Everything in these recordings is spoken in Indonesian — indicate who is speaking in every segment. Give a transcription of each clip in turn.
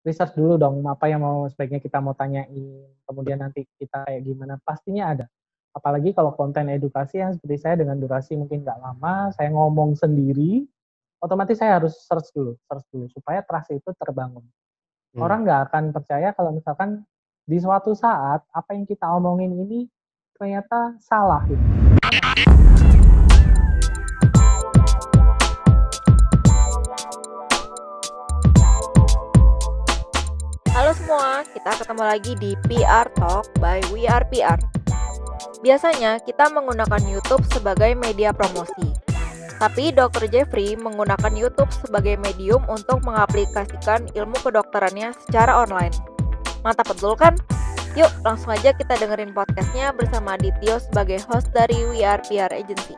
Speaker 1: research dulu dong apa yang sebaiknya kita mau tanyain, kemudian nanti kita kayak gimana, pastinya ada. Apalagi kalau konten edukasi yang seperti saya dengan durasi mungkin nggak lama, saya ngomong sendiri, otomatis saya harus search dulu supaya trust itu terbangun.
Speaker 2: Hmm.
Speaker 1: Orang nggak akan percaya kalau misalkan di suatu saat apa yang kita omongin ini ternyata salah gitu.
Speaker 3: Halo semua, kita ketemu lagi di PR Talk by We Are PR. Biasanya kita menggunakan YouTube sebagai media promosi. Tapi Dr. Jeffrey menggunakan YouTube sebagai medium untuk mengaplikasikan ilmu kedokterannya secara online. Mantap betul kan? Yuk langsung aja kita dengerin podcastnya bersama Dityo sebagai host dari We Are PR Agency.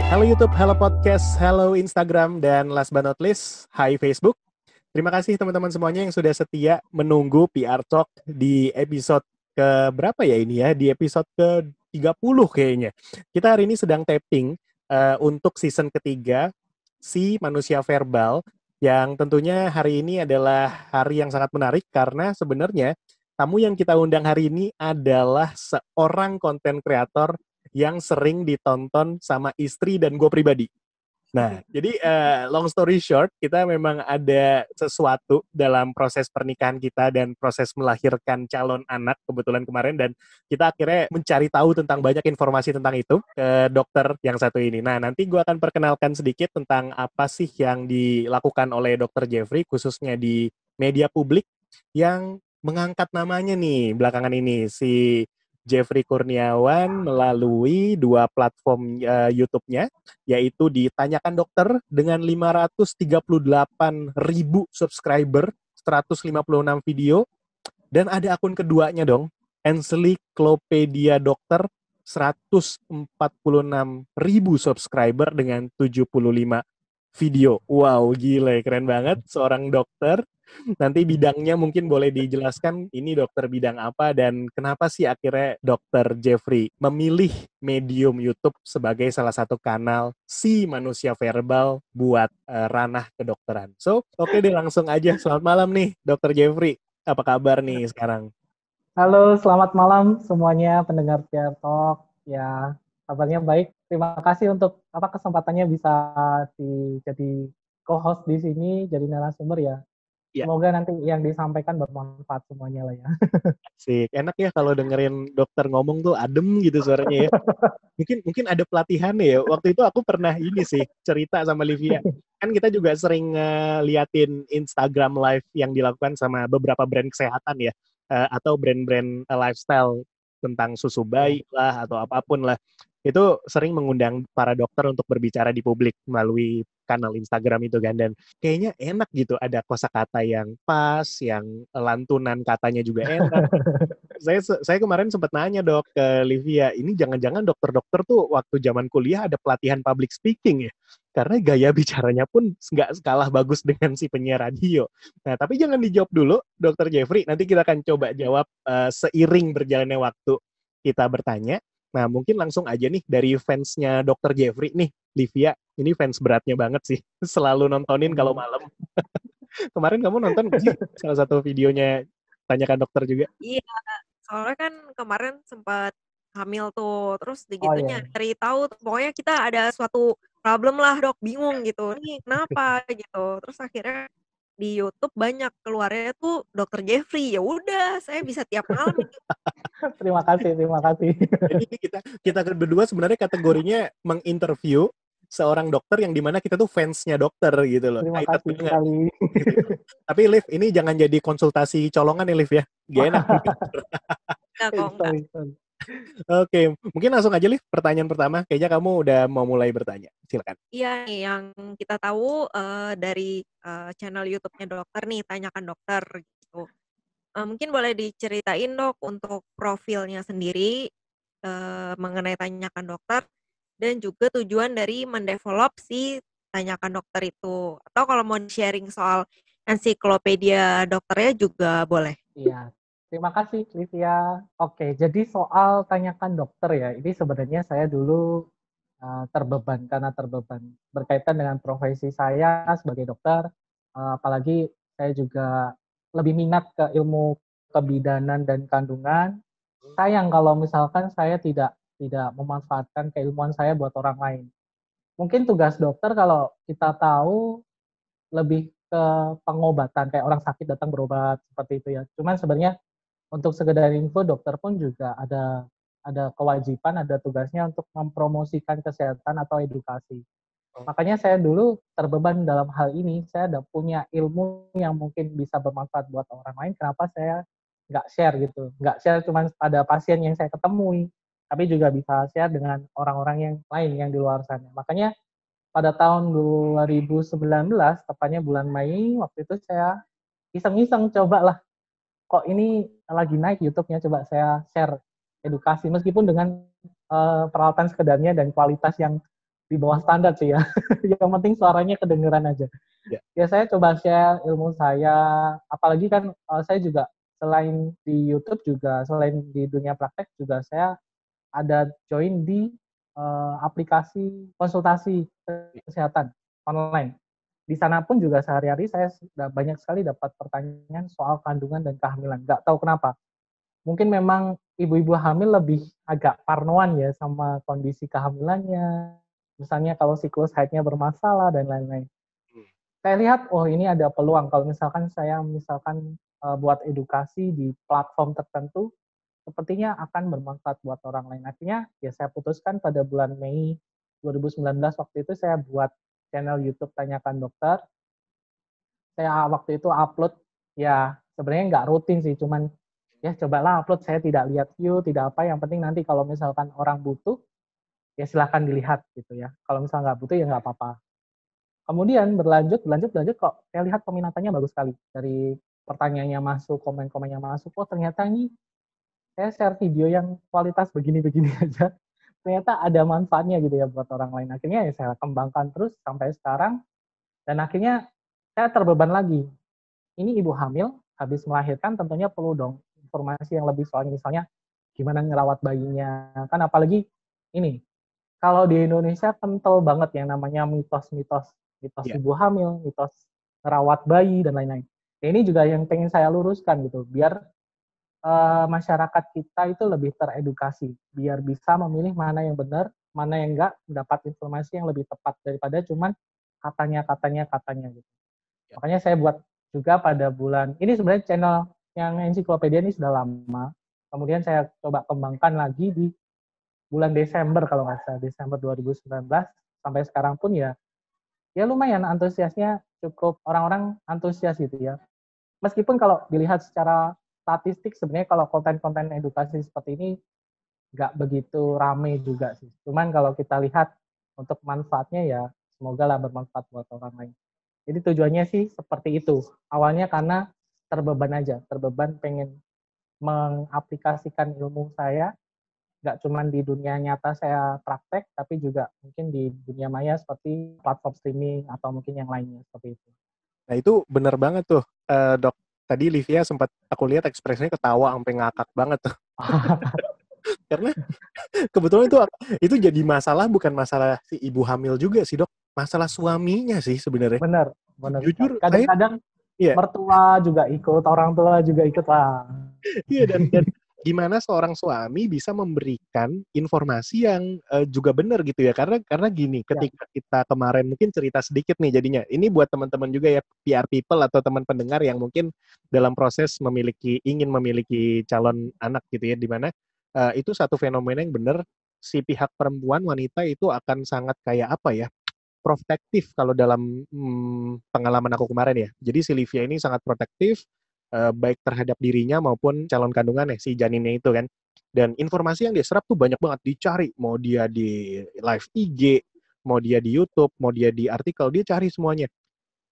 Speaker 2: Halo YouTube, halo podcast, halo Instagram, dan last but not least, hi Facebook. Terima kasih teman-teman semuanya yang sudah setia menunggu PR Talk di episode ke berapa ya ini ya? Di episode ke-30 kayaknya. Kita hari ini sedang taping untuk season ketiga Si Manusia Verbal, yang tentunya hari ini adalah hari yang sangat menarik karena sebenarnya tamu yang kita undang hari ini adalah seorang konten kreator yang sering ditonton sama istri dan gue pribadi. Nah, jadi long story short, kita memang ada sesuatu dalam proses pernikahan kita dan proses melahirkan calon anak kebetulan kemarin, dan kita akhirnya mencari tahu tentang banyak informasi tentang itu ke dokter yang satu ini. Nah, nanti gue akan perkenalkan sedikit tentang apa sih yang dilakukan oleh Dr. Jeffrey, khususnya di media publik yang mengangkat namanya nih belakangan ini, si Jeffrey Kurniawan melalui dua platform YouTube-nya, yaitu ditanyakan dokter dengan 538.000 subscriber, 156 video, dan ada akun keduanya dong, Encyclopedia Dokter, 146.000 subscriber dengan 75 video. Wow, gila, keren banget seorang dokter. Nanti bidangnya mungkin boleh dijelaskan, ini dokter bidang apa dan kenapa sih akhirnya dokter Jeffrey memilih medium YouTube sebagai salah satu kanal Si Manusia Verbal buat ranah kedokteran. So, oke deh, langsung aja. Selamat malam nih, dokter Jeffrey. Apa kabar nih sekarang?
Speaker 1: Halo, selamat malam semuanya pendengar PR Talk. Ya, kabarnya baik. Terima kasih untuk kesempatannya bisa jadi co-host di sini, jadi narasumber ya.
Speaker 2: Ya,
Speaker 1: Semoga nanti yang disampaikan bermanfaat semuanya lah ya.
Speaker 2: sih. Enak ya kalau dengerin dokter ngomong tuh adem gitu suaranya ya. Mungkin ada pelatihannya ya. Waktu itu aku pernah ini sih cerita sama Livia. Kan kita juga sering liatin Instagram live yang dilakukan sama beberapa brand kesehatan ya, atau brand-brand lifestyle tentang susu bayi lah atau apapun lah. Itu sering mengundang para dokter untuk berbicara di publik melalui kanal Instagram itu kan, dan kayaknya enak gitu, ada kosakata yang pas, yang lantunan katanya juga enak. Saya kemarin sempat nanya dok ke Livia, ini jangan-jangan dokter-dokter tuh waktu zaman kuliah ada pelatihan public speaking ya? Karena gaya bicaranya pun nggak kalah bagus dengan si penyiar radio. Nah, tapi jangan dijawab dulu, dokter Jeffrey. Nanti kita akan coba jawab seiring berjalannya waktu kita bertanya. Nah, mungkin langsung aja nih dari fansnya dokter Jeffrey nih, Livia. Ini fans beratnya banget sih. Selalu nontonin kalau malam. Kemarin kamu nonton nggak sih salah satu videonya Tanyakan Dokter juga?
Speaker 3: Iya, soalnya kan kemarin sempat hamil tuh, terus
Speaker 1: Oh
Speaker 3: digitunya
Speaker 1: iya.
Speaker 3: cari tahu pokoknya kita ada suatu problem lah dok, bingung gitu, ini kenapa gitu, terus akhirnya di YouTube banyak keluarnya tuh Dokter Jeffrey, ya udah saya bisa tiap malam itu.
Speaker 1: Terima kasih, terima kasih.
Speaker 2: Jadi ini kita berdua sebenarnya kategorinya menginterview seorang dokter yang dimana kita tuh fansnya dokter gitu loh.
Speaker 1: Terima
Speaker 2: Excited
Speaker 1: kasih
Speaker 2: banget.
Speaker 1: sekali.
Speaker 2: Tapi Liv, ini jangan jadi konsultasi colongan nih Liv ya. Gak enak.
Speaker 3: Enggak kok, enggak.
Speaker 1: Sorry, sorry.
Speaker 2: Oke, mungkin langsung aja Liv, pertanyaan pertama. Kayaknya kamu udah mau mulai bertanya. Silakan.
Speaker 3: Iya nih yang kita tahu dari channel YouTube-nya dokter nih, Tanyakan Dokter gitu. Mungkin boleh diceritain dok untuk profilnya sendiri mengenai Tanyakan Dokter dan juga tujuan dari mendevelop si Tanyakan Dokter itu. Atau kalau mau sharing soal ensiklopedia dokternya juga boleh.
Speaker 1: Iya, terima kasih Livia. Oke, jadi soal tanyakan dokter ya, ini sebenarnya saya dulu terbeban karena terbeban berkaitan dengan profesi saya sebagai dokter, apalagi saya juga lebih minat ke ilmu kebidanan dan kandungan. Sayang kalau misalkan saya tidak memanfaatkan keilmuan saya buat orang lain. Mungkin tugas dokter kalau kita tahu lebih ke pengobatan, kayak orang sakit datang berobat seperti itu ya. Cuman sebenarnya untuk sekedar info, dokter pun juga ada kewajiban, ada tugasnya untuk mempromosikan kesehatan atau edukasi. Makanya saya dulu terbeban dalam hal ini, saya ada punya ilmu yang mungkin bisa bermanfaat buat orang lain, kenapa saya nggak share gitu. Nggak share cuma pada pasien yang saya ketemui, tapi juga bisa share dengan orang-orang yang lain yang di luar sana. Makanya pada tahun 2019, tepatnya bulan Mei, waktu itu saya iseng-iseng coba lah, kok ini lagi naik YouTube-nya, coba saya share edukasi, meskipun dengan peralatan sekedarnya dan kualitas yang di bawah standar sih ya. Yang penting suaranya kedengeran aja.
Speaker 2: Ya.
Speaker 1: Ya saya coba share ilmu saya, apalagi kan saya juga selain di YouTube juga, selain di dunia praktek juga saya ada join di aplikasi konsultasi kesehatan online. Di sana pun juga sehari-hari saya sudah banyak sekali dapat pertanyaan soal kandungan dan kehamilan. Nggak tahu kenapa. Mungkin memang ibu-ibu hamil lebih agak parnoan ya sama kondisi kehamilannya. Misalnya kalau siklus haidnya bermasalah dan lain-lain. Saya lihat, oh ini ada peluang. Kalau misalkan saya buat edukasi di platform tertentu, sepertinya akan bermanfaat buat orang lain. Akhirnya ya saya putuskan pada bulan Mei 2019 waktu itu saya buat channel YouTube Tanyakan Dokter. Saya waktu itu upload, ya sebenarnya nggak rutin sih, cuman ya cobalah upload, saya tidak lihat view, tidak apa, yang penting nanti kalau misalkan orang butuh, ya silahkan dilihat gitu ya. Kalau misalnya nggak butuh ya nggak apa-apa. Kemudian berlanjut kok saya lihat peminatannya bagus sekali. Dari pertanyaannya masuk, komen-komennya masuk, oh ternyata ini saya share video yang kualitas begini-begini aja, ternyata ada manfaatnya gitu ya buat orang lain. Akhirnya ya saya kembangkan terus sampai sekarang, dan akhirnya saya terbeban lagi. Ini ibu hamil, habis melahirkan tentunya perlu dong informasi yang lebih soalnya, misalnya gimana ngerawat bayinya. Kan apalagi ini, kalau di Indonesia kental banget yang namanya mitos-mitos ibu hamil, mitos ngerawat bayi, dan lain-lain. Ya, ini juga yang pengen saya luruskan gitu, biar masyarakat kita itu lebih teredukasi, biar bisa memilih mana yang benar, mana yang enggak, mendapat informasi yang lebih tepat daripada cuman katanya gitu. Ya. Makanya saya buat juga pada bulan ini, sebenarnya channel yang ensiklopedia ini sudah lama, kemudian saya coba kembangkan lagi di bulan Desember kalau nggak salah, Desember 2019, sampai sekarang pun ya lumayan antusiasnya, cukup orang-orang antusias gitu ya. Meskipun kalau dilihat secara statistik sebenarnya kalau konten-konten edukasi seperti ini nggak begitu rame juga sih. Cuman kalau kita lihat untuk manfaatnya ya semoga lah bermanfaat buat orang lain. Jadi tujuannya sih seperti itu. Awalnya karena terbeban pengen mengaplikasikan ilmu saya, nggak cuma di dunia nyata saya praktek, tapi juga mungkin di dunia maya seperti platform streaming atau mungkin yang lainnya seperti itu.
Speaker 2: Nah itu benar banget tuh, Dok. Tadi Livia sempat aku lihat ekspresinya ketawa sampai ngakak banget tuh. Karena kebetulan itu jadi masalah, bukan masalah si ibu hamil juga sih, Dok. Masalah suaminya sih sebenarnya.
Speaker 1: Benar.
Speaker 2: Jujur,
Speaker 1: kadang-kadang mertua juga ikut, orang tua juga ikut lah.
Speaker 2: Iya, dan gimana seorang suami bisa memberikan informasi yang juga benar gitu ya, karena gini, ketika kita kemarin mungkin cerita sedikit nih jadinya, ini buat teman-teman juga ya, PR people atau teman pendengar yang mungkin dalam proses ingin memiliki calon anak gitu ya, dimana itu satu fenomena yang benar, si pihak perempuan, wanita itu akan sangat kayak apa ya, protektif kalau dalam pengalaman aku kemarin ya. Jadi si Livia ini sangat protektif, baik terhadap dirinya maupun calon kandungannya, si janinnya itu kan. Dan informasi yang dia serap tuh banyak banget dicari, mau dia di live IG, mau dia di YouTube, mau dia di artikel, dia cari semuanya.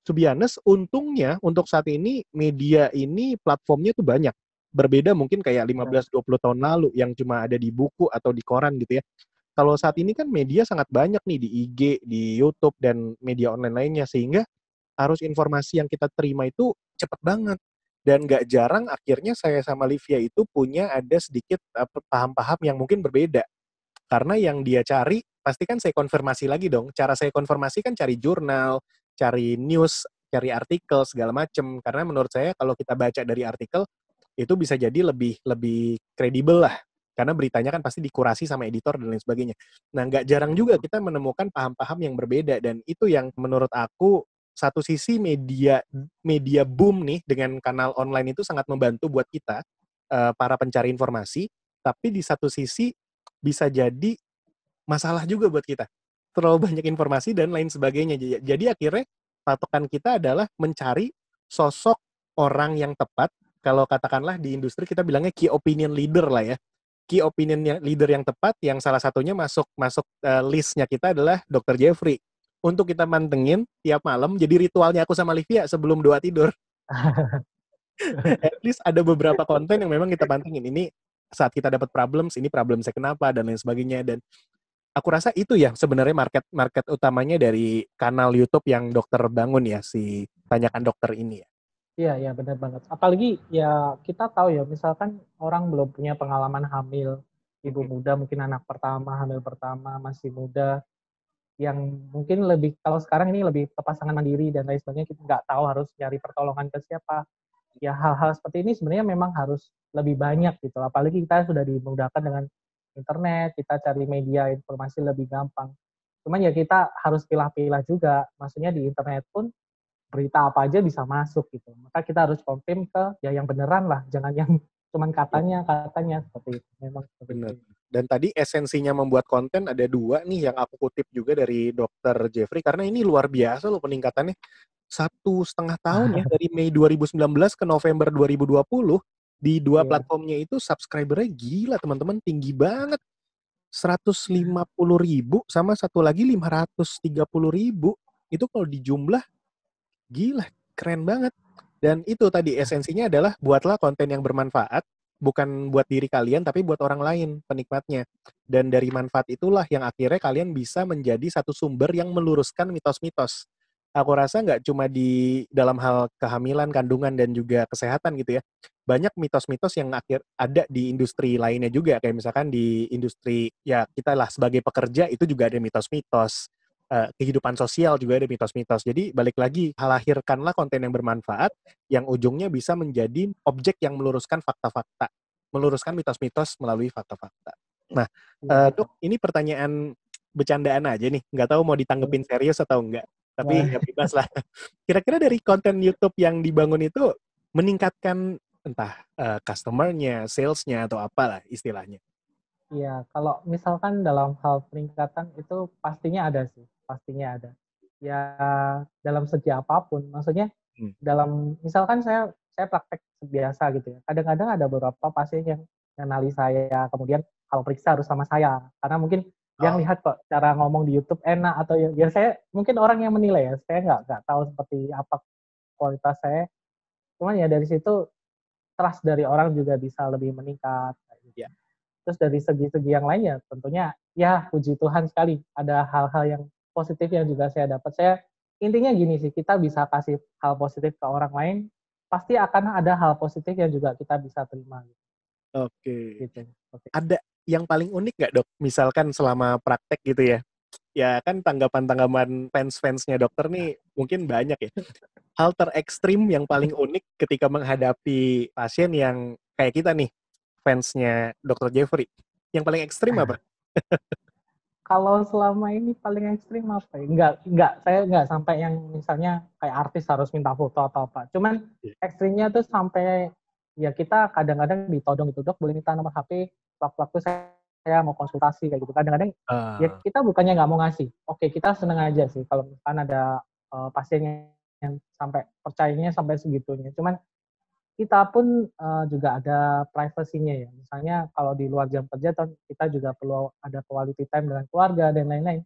Speaker 2: To be honest, untungnya untuk saat ini media ini platformnya tuh banyak. Berbeda mungkin kayak 15-20 tahun lalu yang cuma ada di buku atau di koran gitu ya. Kalau saat ini kan media sangat banyak nih di IG, di YouTube, dan media online lainnya, sehingga arus informasi yang kita terima itu cepat banget. Dan gak jarang akhirnya saya sama Livia itu punya ada sedikit paham-paham yang mungkin berbeda. Karena yang dia cari, pasti kan saya konfirmasi lagi dong. Cara saya konfirmasi kan cari jurnal, cari news, cari artikel, segala macam. Karena menurut saya kalau kita baca dari artikel, itu bisa jadi lebih kredibel lah. Karena beritanya kan pasti dikurasi sama editor dan lain sebagainya. Nah, nggak jarang juga kita menemukan paham-paham yang berbeda. Dan itu yang menurut aku, satu sisi media boom nih dengan kanal online itu sangat membantu buat kita, para pencari informasi. Tapi di satu sisi bisa jadi masalah juga buat kita. Terlalu banyak informasi dan lain sebagainya. Jadi akhirnya patokan kita adalah mencari sosok orang yang tepat. Kalau katakanlah di industri kita bilangnya key opinion leader lah ya. Key opinion leader yang tepat, yang salah satunya masuk listnya kita adalah Dr. Jeffrey. Untuk kita mantengin tiap malam, jadi ritualnya aku sama Livia sebelum doa tidur. At least ada beberapa konten yang memang kita pantengin. Ini saat kita dapat problems, ini problem saya kenapa, dan lain sebagainya. Dan aku rasa itu ya sebenarnya market utamanya dari kanal YouTube yang dokter bangun ya, si Tanyakan Dokter ini ya.
Speaker 1: Iya, benar banget. Apalagi ya kita tahu ya, misalkan orang belum punya pengalaman hamil, ibu muda mungkin anak pertama, hamil pertama, masih muda, yang mungkin lebih, kalau sekarang ini lebih ke pasangan mandiri dan lain sebagainya, kita nggak tahu harus cari pertolongan ke siapa. Ya hal-hal seperti ini sebenarnya memang harus lebih banyak gitu. Apalagi kita sudah dimudahkan dengan internet, kita cari media informasi lebih gampang. Cuman ya kita harus pilah-pilah juga. Maksudnya di internet pun berita apa aja bisa masuk gitu. Maka kita harus confirm ke ya yang beneran lah, jangan yang cuman katanya seperti itu. Memang seperti
Speaker 2: Benar.
Speaker 1: itu.
Speaker 2: Dan tadi esensinya membuat konten ada 2 nih yang aku kutip juga dari Dr. Jeffrey, karena ini luar biasa loh peningkatannya. 1,5 tahun ya, dari Mei 2019 ke November 2020, di 2
Speaker 1: Iya.
Speaker 2: platformnya itu subscribernya gila teman-teman, tinggi banget. 150.000 sama satu lagi 530.000. Itu kalau dijumlah, gila, keren banget. Dan itu tadi esensinya adalah buatlah konten yang bermanfaat, bukan buat diri kalian, tapi buat orang lain, penikmatnya. Dan dari manfaat itulah yang akhirnya kalian bisa menjadi satu sumber yang meluruskan mitos-mitos. Aku rasa nggak cuma di dalam hal kehamilan, kandungan, dan juga kesehatan gitu ya. Banyak mitos-mitos yang ada di industri lainnya juga. Kayak misalkan di industri, ya kita lah sebagai pekerja, itu juga ada mitos-mitos. Kehidupan sosial juga ada mitos-mitos. Jadi balik lagi, lahirkanlah konten yang bermanfaat, yang ujungnya bisa menjadi objek yang meluruskan fakta-fakta, meluruskan mitos-mitos melalui fakta-fakta. Nah, Dok, ini pertanyaan bercandaan aja nih, nggak tahu mau ditanggepin serius atau enggak, tapi ya bebas lah. Kira-kira dari konten YouTube yang dibangun itu meningkatkan entah customer-nya, sales-nya, atau apalah istilahnya?
Speaker 1: Iya, kalau misalkan dalam hal peningkatan itu pastinya ada sih, pastinya ada. Ya dalam segi apapun, maksudnya dalam misalkan saya praktek biasa gitu ya. Kadang-kadang ada beberapa pasien yang kenali saya, kemudian kalau periksa harus sama saya, karena mungkin dia lihat kok cara ngomong di YouTube enak atau ya saya mungkin orang yang menilai ya, saya nggak tahu seperti apa kualitas saya. Cuman ya dari situ trust dari orang juga bisa lebih meningkat.
Speaker 2: Ya.
Speaker 1: Terus dari segi-segi yang lainnya tentunya ya puji Tuhan sekali ada hal-hal yang positif yang juga saya dapat. Saya intinya gini sih, kita bisa kasih hal positif ke orang lain, pasti akan ada hal positif yang juga kita bisa terima.
Speaker 2: Oke.
Speaker 1: Gitu.
Speaker 2: Ada yang paling unik nggak, Dok? Misalkan selama praktek gitu ya. Ya kan tanggapan-tanggapan fans-fansnya dokter nih mungkin banyak ya. Hal terekstrim yang paling unik ketika menghadapi pasien yang kayak kita nih, fansnya Dr. Jeffrey. Yang paling ekstrim apa?
Speaker 1: Kalau selama ini paling ekstrim apa ya? Saya nggak sampai yang misalnya kayak artis harus minta foto atau apa. Cuman ekstrimnya tuh sampai ya kita kadang-kadang ditodong gitu, Dok boleh minta nomor HP, waktu-waktu saya mau konsultasi kayak gitu. Kadang-kadang ya kita bukannya nggak mau ngasih. Oke, kita seneng aja sih kalau misalkan ada pasien yang sampai percayanya sampai segitunya. Cuman kita pun juga ada privasinya ya. Misalnya kalau di luar jam kerja kita juga perlu ada quality time dengan keluarga dan lain-lain.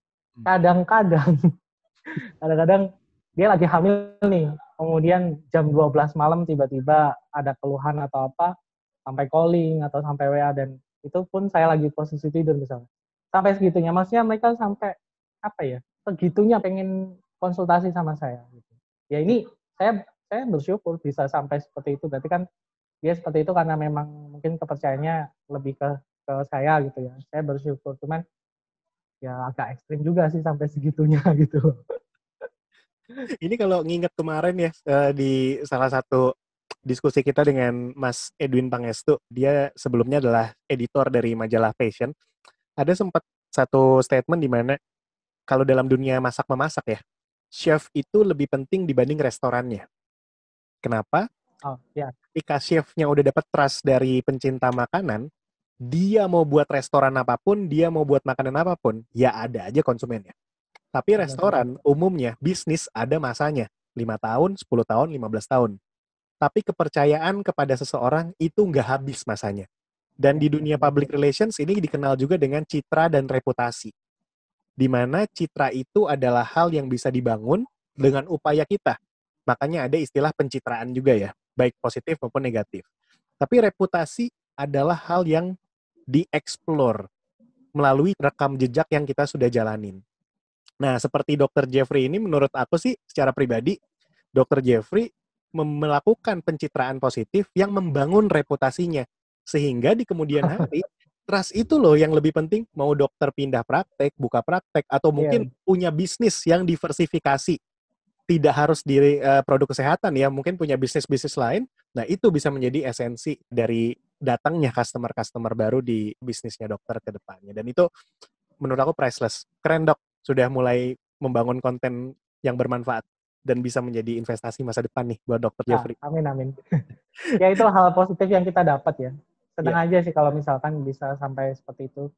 Speaker 1: Kadang-kadang dia lagi hamil nih, kemudian jam 12 malam tiba-tiba ada keluhan atau apa, sampai calling atau sampai WA, dan itu pun saya lagi posisi tidur misalnya. Sampai segitunya, maksudnya mereka sampai apa ya, segitunya pengen konsultasi sama saya. Gitu. Ya ini saya bersyukur bisa sampai seperti itu. Berarti kan dia seperti itu karena memang mungkin kepercayaannya lebih ke saya gitu ya. Saya bersyukur. Cuman ya agak ekstrim juga sih sampai segitunya gitu.
Speaker 2: Ini kalau nginget kemarin ya, di salah satu diskusi kita dengan Mas Edwin Pangestu, dia sebelumnya adalah editor dari majalah Fashion. Ada sempat satu statement di mana kalau dalam dunia masak-memasak ya, chef itu lebih penting dibanding restorannya. Kenapa?
Speaker 1: Oh ya,
Speaker 2: Ketika chefnya udah dapat trust dari pencinta makanan, dia mau buat restoran apapun, dia mau buat makanan apapun, ya ada aja konsumennya. Tapi
Speaker 1: benar-benar.
Speaker 2: restoran umumnya, bisnis ada masanya. 5 tahun, 10 tahun, 15 tahun. Tapi kepercayaan kepada seseorang itu nggak habis masanya. Dan
Speaker 1: Ya,
Speaker 2: di dunia public relations ini dikenal juga dengan citra dan reputasi. Di mana citra itu adalah hal yang bisa dibangun dengan upaya kita. Makanya ada istilah pencitraan juga ya, baik positif maupun negatif. Tapi reputasi adalah hal yang dieksplor melalui rekam jejak yang kita sudah jalanin. Nah, seperti Dr. Jeffrey ini menurut aku sih secara pribadi, Dr. Jeffrey melakukan pencitraan positif yang membangun reputasinya. Sehingga di kemudian hari, trust itu loh yang lebih penting. Mau dokter pindah praktek, buka praktek, atau mungkin
Speaker 1: iya,
Speaker 2: punya bisnis yang diversifikasi. Tidak harus di produk kesehatan ya, mungkin punya bisnis-bisnis lain. Nah, itu bisa menjadi esensi dari datangnya customer-customer baru di bisnisnya dokter ke depannya. Dan itu menurut aku priceless. Keren dok, sudah mulai membangun konten yang bermanfaat dan bisa menjadi investasi masa depan nih buat Dr.
Speaker 1: nah,
Speaker 2: Jeffrey.
Speaker 1: amin amin. Ya itu hal positif yang kita dapat ya.
Speaker 2: Ya,
Speaker 1: Senang aja sih kalau misalkan bisa sampai seperti itu.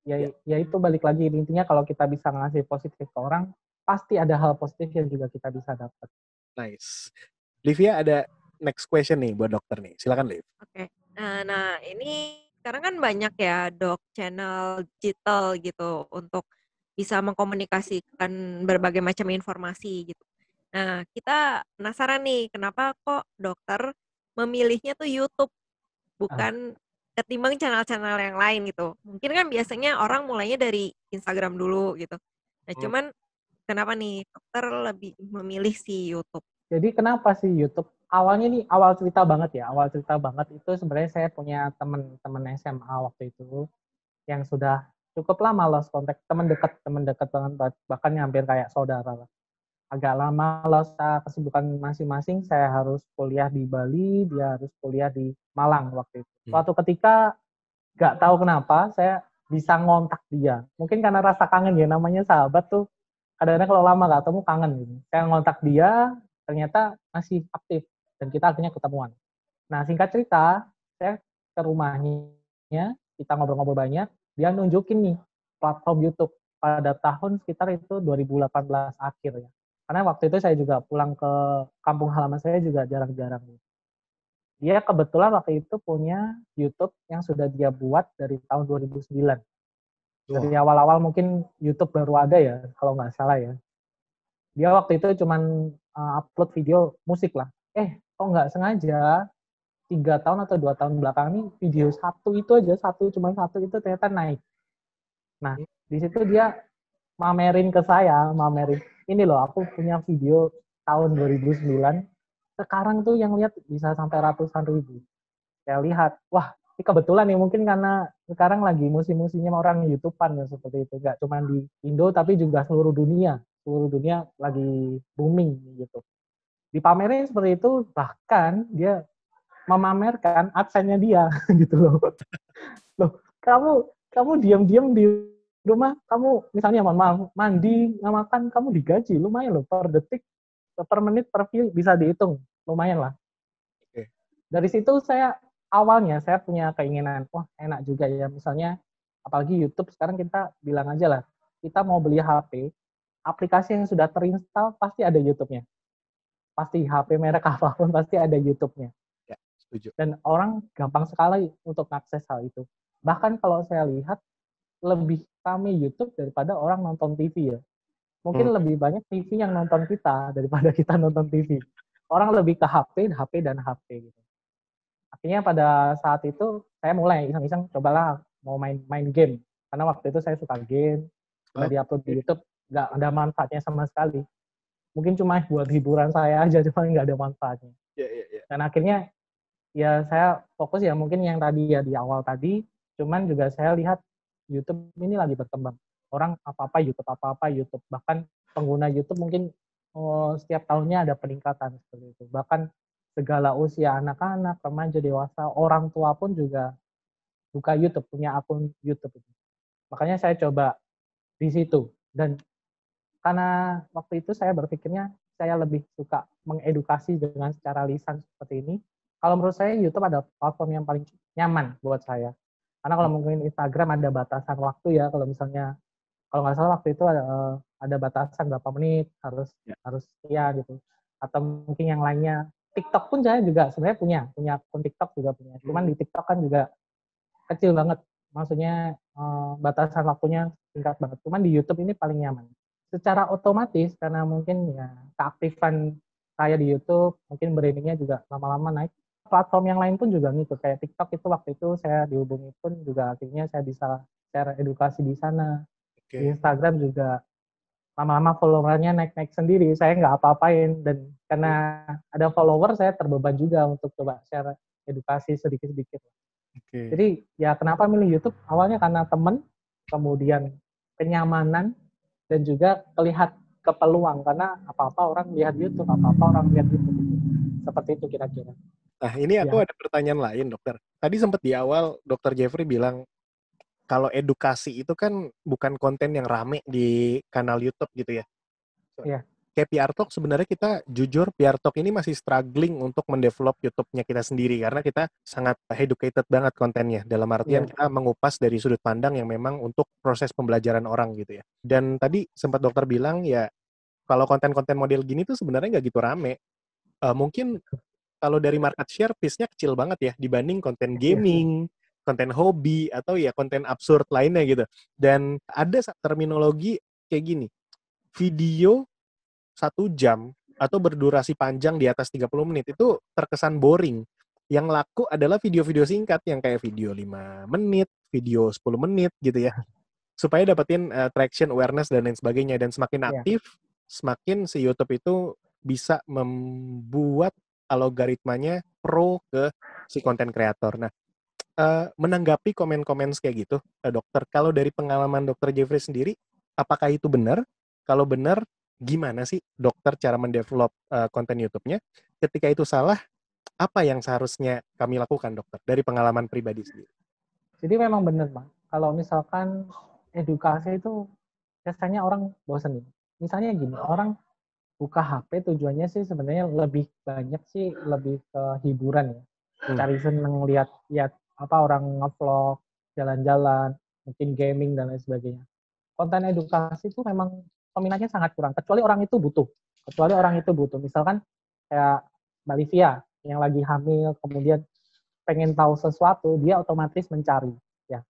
Speaker 1: Ya,
Speaker 2: ya,
Speaker 1: ya itu balik lagi intinya kalau kita bisa ngasih positif ke orang, pasti ada hal positif yang juga kita bisa dapat.
Speaker 2: nice. Livia ada next question nih buat dokter nih. Silakan Liv.
Speaker 3: Oke. Nah, ini sekarang kan banyak ya dok channel digital gitu untuk bisa mengkomunikasikan berbagai macam informasi gitu. Nah, kita penasaran nih kenapa kok dokter memilihnya tuh YouTube
Speaker 1: Ah,
Speaker 3: bukan ketimbang channel-channel yang lain gitu. Mungkin kan biasanya orang mulainya dari Instagram dulu gitu. Nah,
Speaker 2: Hmm.
Speaker 3: cuman kenapa nih dokter lebih memilih si YouTube?
Speaker 1: jadi kenapa sih YouTube? Awalnya nih awal cerita banget ya. Awal cerita banget itu sebenarnya saya punya teman-teman SMA waktu itu yang sudah cukup lama lost kontak, teman dekat banget, bahkan hampir kayak saudara lah. Agak lama lost kesibukan masing-masing. Saya harus kuliah di Bali, dia harus kuliah di Malang waktu itu.
Speaker 2: Hmm.
Speaker 1: Suatu ketika nggak tahu kenapa saya bisa ngontak dia. Mungkin karena rasa kangen ya, namanya sahabat tuh. Kadang-kadang kalau lama nggak ketemu kangen gitu. Saya ngontak dia, ternyata masih aktif dan kita akhirnya ketemuan. Nah singkat cerita, saya ke rumahnya, kita ngobrol-ngobrol banyak. Dia nunjukin nih platform YouTube pada tahun sekitar itu 2018 akhir ya. Karena waktu itu saya juga pulang ke kampung halaman saya juga jarang-jarang. Dia kebetulan waktu itu punya YouTube yang sudah dia buat dari tahun 2009. Dari
Speaker 2: Wah,
Speaker 1: awal-awal mungkin YouTube baru ada ya, kalau nggak salah ya. Dia waktu itu cuman upload video musik lah. Kok nggak sengaja 3 tahun atau 2 tahun belakang ini video satu itu aja, cuma satu itu ternyata naik. Nah, di situ dia mamerin ke saya, ini loh aku punya video tahun 2009, sekarang tuh yang lihat bisa sampai ratusan ribu. Saya lihat, wah ini kebetulan nih mungkin karena sekarang lagi musim-musimnya orang YouTubean ya seperti itu, nggak cuma di Indo tapi juga seluruh dunia lagi booming gitu. Dipamerin seperti itu, bahkan dia memamerkan adsense-nya dia gitu loh. Loh, kamu kamu diam-diam di rumah, kamu misalnya mohon maaf mandi nggak makan, kamu digaji lumayan loh per detik, per menit, per view bisa dihitung lumayan lah.
Speaker 2: oke.
Speaker 1: Dari situ awalnya saya punya keinginan, wah enak juga ya misalnya, apalagi YouTube sekarang kita bilang aja lah, kita mau beli HP, aplikasi yang sudah terinstall pasti ada YouTube-nya. Pasti HP merek apapun pasti ada YouTube-nya.
Speaker 2: Ya, setuju.
Speaker 1: Dan orang gampang sekali untuk akses hal itu. Bahkan kalau saya lihat, lebih ramai YouTube daripada orang nonton TV ya. Mungkin
Speaker 2: Hmm.
Speaker 1: lebih banyak TV yang nonton kita daripada kita nonton TV. Orang lebih ke HP, HP dan HP gitu. Akhirnya pada saat itu saya mulai iseng-iseng cobalah mau main game. Karena waktu itu saya suka game, udah diupload di
Speaker 2: Oke.
Speaker 1: YouTube, nggak ada manfaatnya sama sekali. Mungkin cuma buat hiburan saya aja, cuma nggak ada manfaatnya.
Speaker 2: Ya, ya, ya.
Speaker 1: Dan akhirnya ya saya fokus ya mungkin yang tadi ya di awal tadi, cuman juga saya lihat YouTube ini lagi berkembang. orang apa-apa YouTube. Bahkan pengguna YouTube mungkin setiap tahunnya ada peningkatan seperti itu. Bahkan segala usia, anak-anak, remaja, dewasa, orang tua pun juga buka YouTube, punya akun YouTube. Makanya saya coba di situ. Dan karena waktu itu saya berpikirnya saya lebih suka mengedukasi dengan secara lisan seperti ini. Kalau menurut saya YouTube ada platform yang paling nyaman buat saya. Karena kalau mungkin Instagram ada batasan waktu ya, kalau misalnya kalau nggak salah waktu itu ada batasan berapa menit harus ya gitu. Atau mungkin yang lainnya. TikTok pun saya juga sebenarnya punya akun TikTok juga punya. Cuman di TikTok kan juga kecil banget. Maksudnya batasan waktunya singkat banget. Cuman di YouTube ini paling nyaman. Secara otomatis karena mungkin ya keaktifan saya di YouTube, mungkin brandingnya juga lama-lama naik. Platform yang lain pun juga ngikut. Kayak TikTok itu waktu itu saya dihubungi pun juga akhirnya saya bisa share edukasi di sana. Di Instagram juga lama-lama followernya naik-naik sendiri. Saya nggak apa-apain. Dan karena ada follower, saya terbeban juga untuk coba share edukasi sedikit-sedikit. Jadi ya kenapa milih YouTube? Awalnya karena teman, kemudian kenyamanan, dan juga kelihat ke peluang. Karena apa-apa orang lihat YouTube, apa-apa orang lihat YouTube. Seperti itu kira-kira.
Speaker 2: Nah, ini aku ada pertanyaan lain, dokter. Tadi sempat di awal, dokter Jeffrey bilang, kalau edukasi itu kan bukan konten yang rame di kanal YouTube gitu ya.
Speaker 1: Iya.
Speaker 2: Kayak PR Talk sebenarnya kita jujur PR Talk ini masih struggling untuk mendevelop YouTube-nya kita sendiri karena kita sangat educated banget kontennya. Dalam artian kita mengupas dari sudut pandang yang memang untuk proses pembelajaran orang gitu ya. Dan tadi sempat dokter bilang ya kalau konten-konten model gini tuh sebenarnya nggak gitu rame. Mungkin kalau dari market share piece-nya kecil banget ya dibanding konten gaming, konten hobi, atau ya konten absurd lainnya gitu. Dan ada terminologi kayak gini, video 1 jam atau berdurasi panjang di atas 30 menit itu terkesan boring. Yang laku adalah video-video singkat yang kayak video 5 menit, video 10 menit gitu ya. Supaya dapetin traction, awareness, dan lain sebagainya. Dan semakin aktif, semakin si YouTube itu bisa membuat algoritmanya pro ke si konten kreator. Nah, menanggapi komen-komen kayak gitu, dokter, kalau dari pengalaman dokter Jeffrey sendiri, apakah itu benar? Kalau benar, gimana sih dokter cara mendevelop konten YouTube-nya? Ketika itu salah, apa yang seharusnya kami lakukan, dokter, dari pengalaman pribadi sendiri?
Speaker 1: Jadi memang benar, Bang. Kalau misalkan edukasi itu biasanya orang bosan nih. Misalnya gini, orang buka HP tujuannya sih sebenarnya lebih banyak sih lebih ke hiburan ya. Cari seneng lihat apa orang ngevlog, jalan-jalan, mungkin gaming dan lain sebagainya. Konten edukasi itu memang peminatnya sangat kurang. Kecuali orang itu butuh. Misalkan kayak Mbak Livia yang lagi hamil, kemudian pengen tahu sesuatu, dia otomatis mencari. Ya,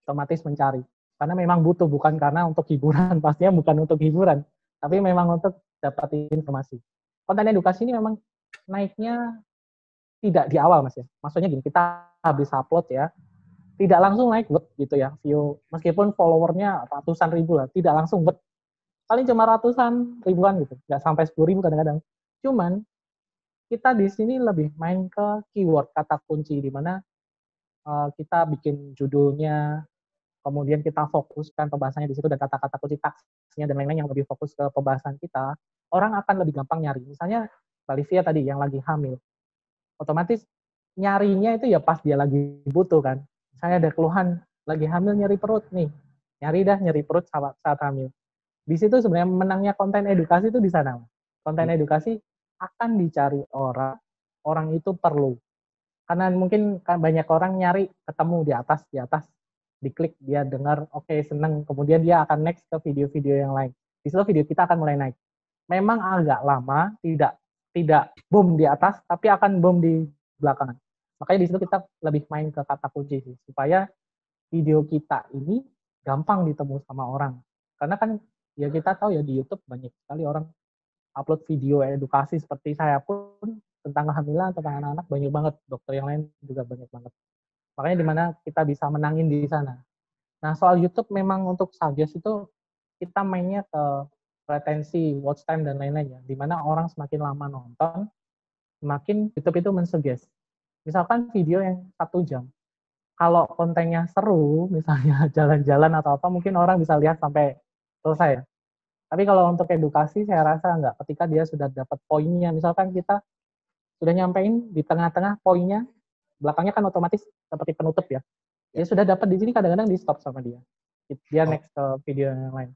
Speaker 1: otomatis mencari. Karena memang butuh, bukan karena untuk hiburan. Pastinya bukan untuk hiburan. Tapi memang untuk dapat informasi. Konten edukasi ini memang naiknya tidak di awal, Mas ya. Maksudnya gini, kita habis upload ya, tidak langsung naik gitu ya, view. Meskipun followernya ratusan ribu lah, tidak langsung paling cuma ratusan ribuan gitu, nggak sampai 10.000 kadang-kadang. Cuman kita di sini lebih main ke keyword, kata kunci, di mana kita bikin judulnya, kemudian kita fokuskan pembahasannya di situ dan kata-kata kunci taksnya dan lain-lain yang lebih fokus ke pembahasan kita, orang akan lebih gampang nyari. Misalnya Mbak Livia tadi yang lagi hamil, otomatis nyarinya itu ya pas dia lagi butuh kan. Misalnya ada keluhan lagi hamil nyeri perut nih, nyeri perut saat hamil. Di situ sebenarnya menangnya konten edukasi itu di sana. Konten edukasi akan dicari orang itu perlu. Karena mungkin kan banyak orang nyari ketemu di atas, diklik dia dengar, oke, seneng, kemudian dia akan next ke video-video yang lain. Di situ video kita akan mulai naik. Memang agak lama, tidak boom di atas, tapi akan boom di belakangan. Makanya di situ kita lebih main ke kata kunci sih, supaya video kita ini gampang ditemu sama orang. Karena kan ya kita tahu ya di YouTube banyak sekali orang upload video edukasi seperti saya pun tentang kehamilan, tentang anak-anak banyak banget, dokter yang lain juga banyak banget. Makanya di mana kita bisa menangin di sana. Nah, soal YouTube memang untuk suggest itu kita mainnya ke retensi, watch time dan lain-lain ya. Di mana orang semakin lama nonton, semakin YouTube itu mensuggest. Misalkan video yang 1 jam, kalau kontennya seru, misalnya jalan-jalan atau apa, mungkin orang bisa lihat sampai selesai ya. Tapi kalau untuk edukasi saya rasa enggak. Ketika dia sudah dapat poinnya, misalkan kita sudah nyampein di tengah-tengah poinnya, belakangnya kan otomatis seperti penutup ya.
Speaker 2: Ya.
Speaker 1: Dia sudah dapat di sini, kadang-kadang di stop sama dia. Dia
Speaker 2: Oh,
Speaker 1: next ke video yang lain.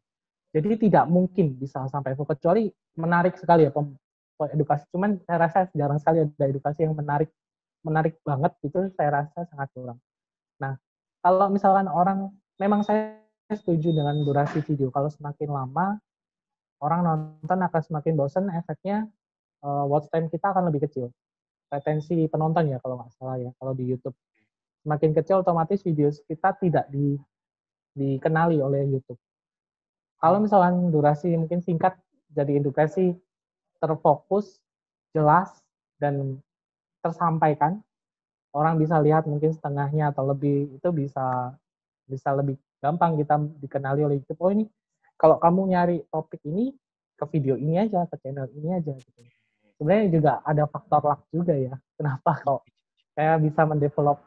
Speaker 1: Jadi tidak mungkin bisa sampai full, kecuali menarik sekali ya edukasi. Cuman saya rasa jarang sekali ada edukasi yang menarik banget gitu, saya rasa sangat kurang. Nah, kalau misalkan orang, memang saya setuju dengan durasi video. Kalau semakin lama orang nonton akan semakin bosan, efeknya watch time kita akan lebih kecil. Retensi penonton ya kalau nggak salah ya, kalau di YouTube. Semakin kecil otomatis video kita tidak dikenali oleh YouTube. Kalau misalkan durasi mungkin singkat, jadi edukasi terfokus, jelas, dan tersampaikan, orang bisa lihat mungkin setengahnya atau lebih, itu bisa lebih gampang kita dikenali oleh YouTube. Oh ini, kalau kamu nyari topik ini, ke video ini aja, ke channel ini aja. Gitu. Sebenarnya juga ada faktor luck juga ya. Kenapa kok saya bisa mendevelop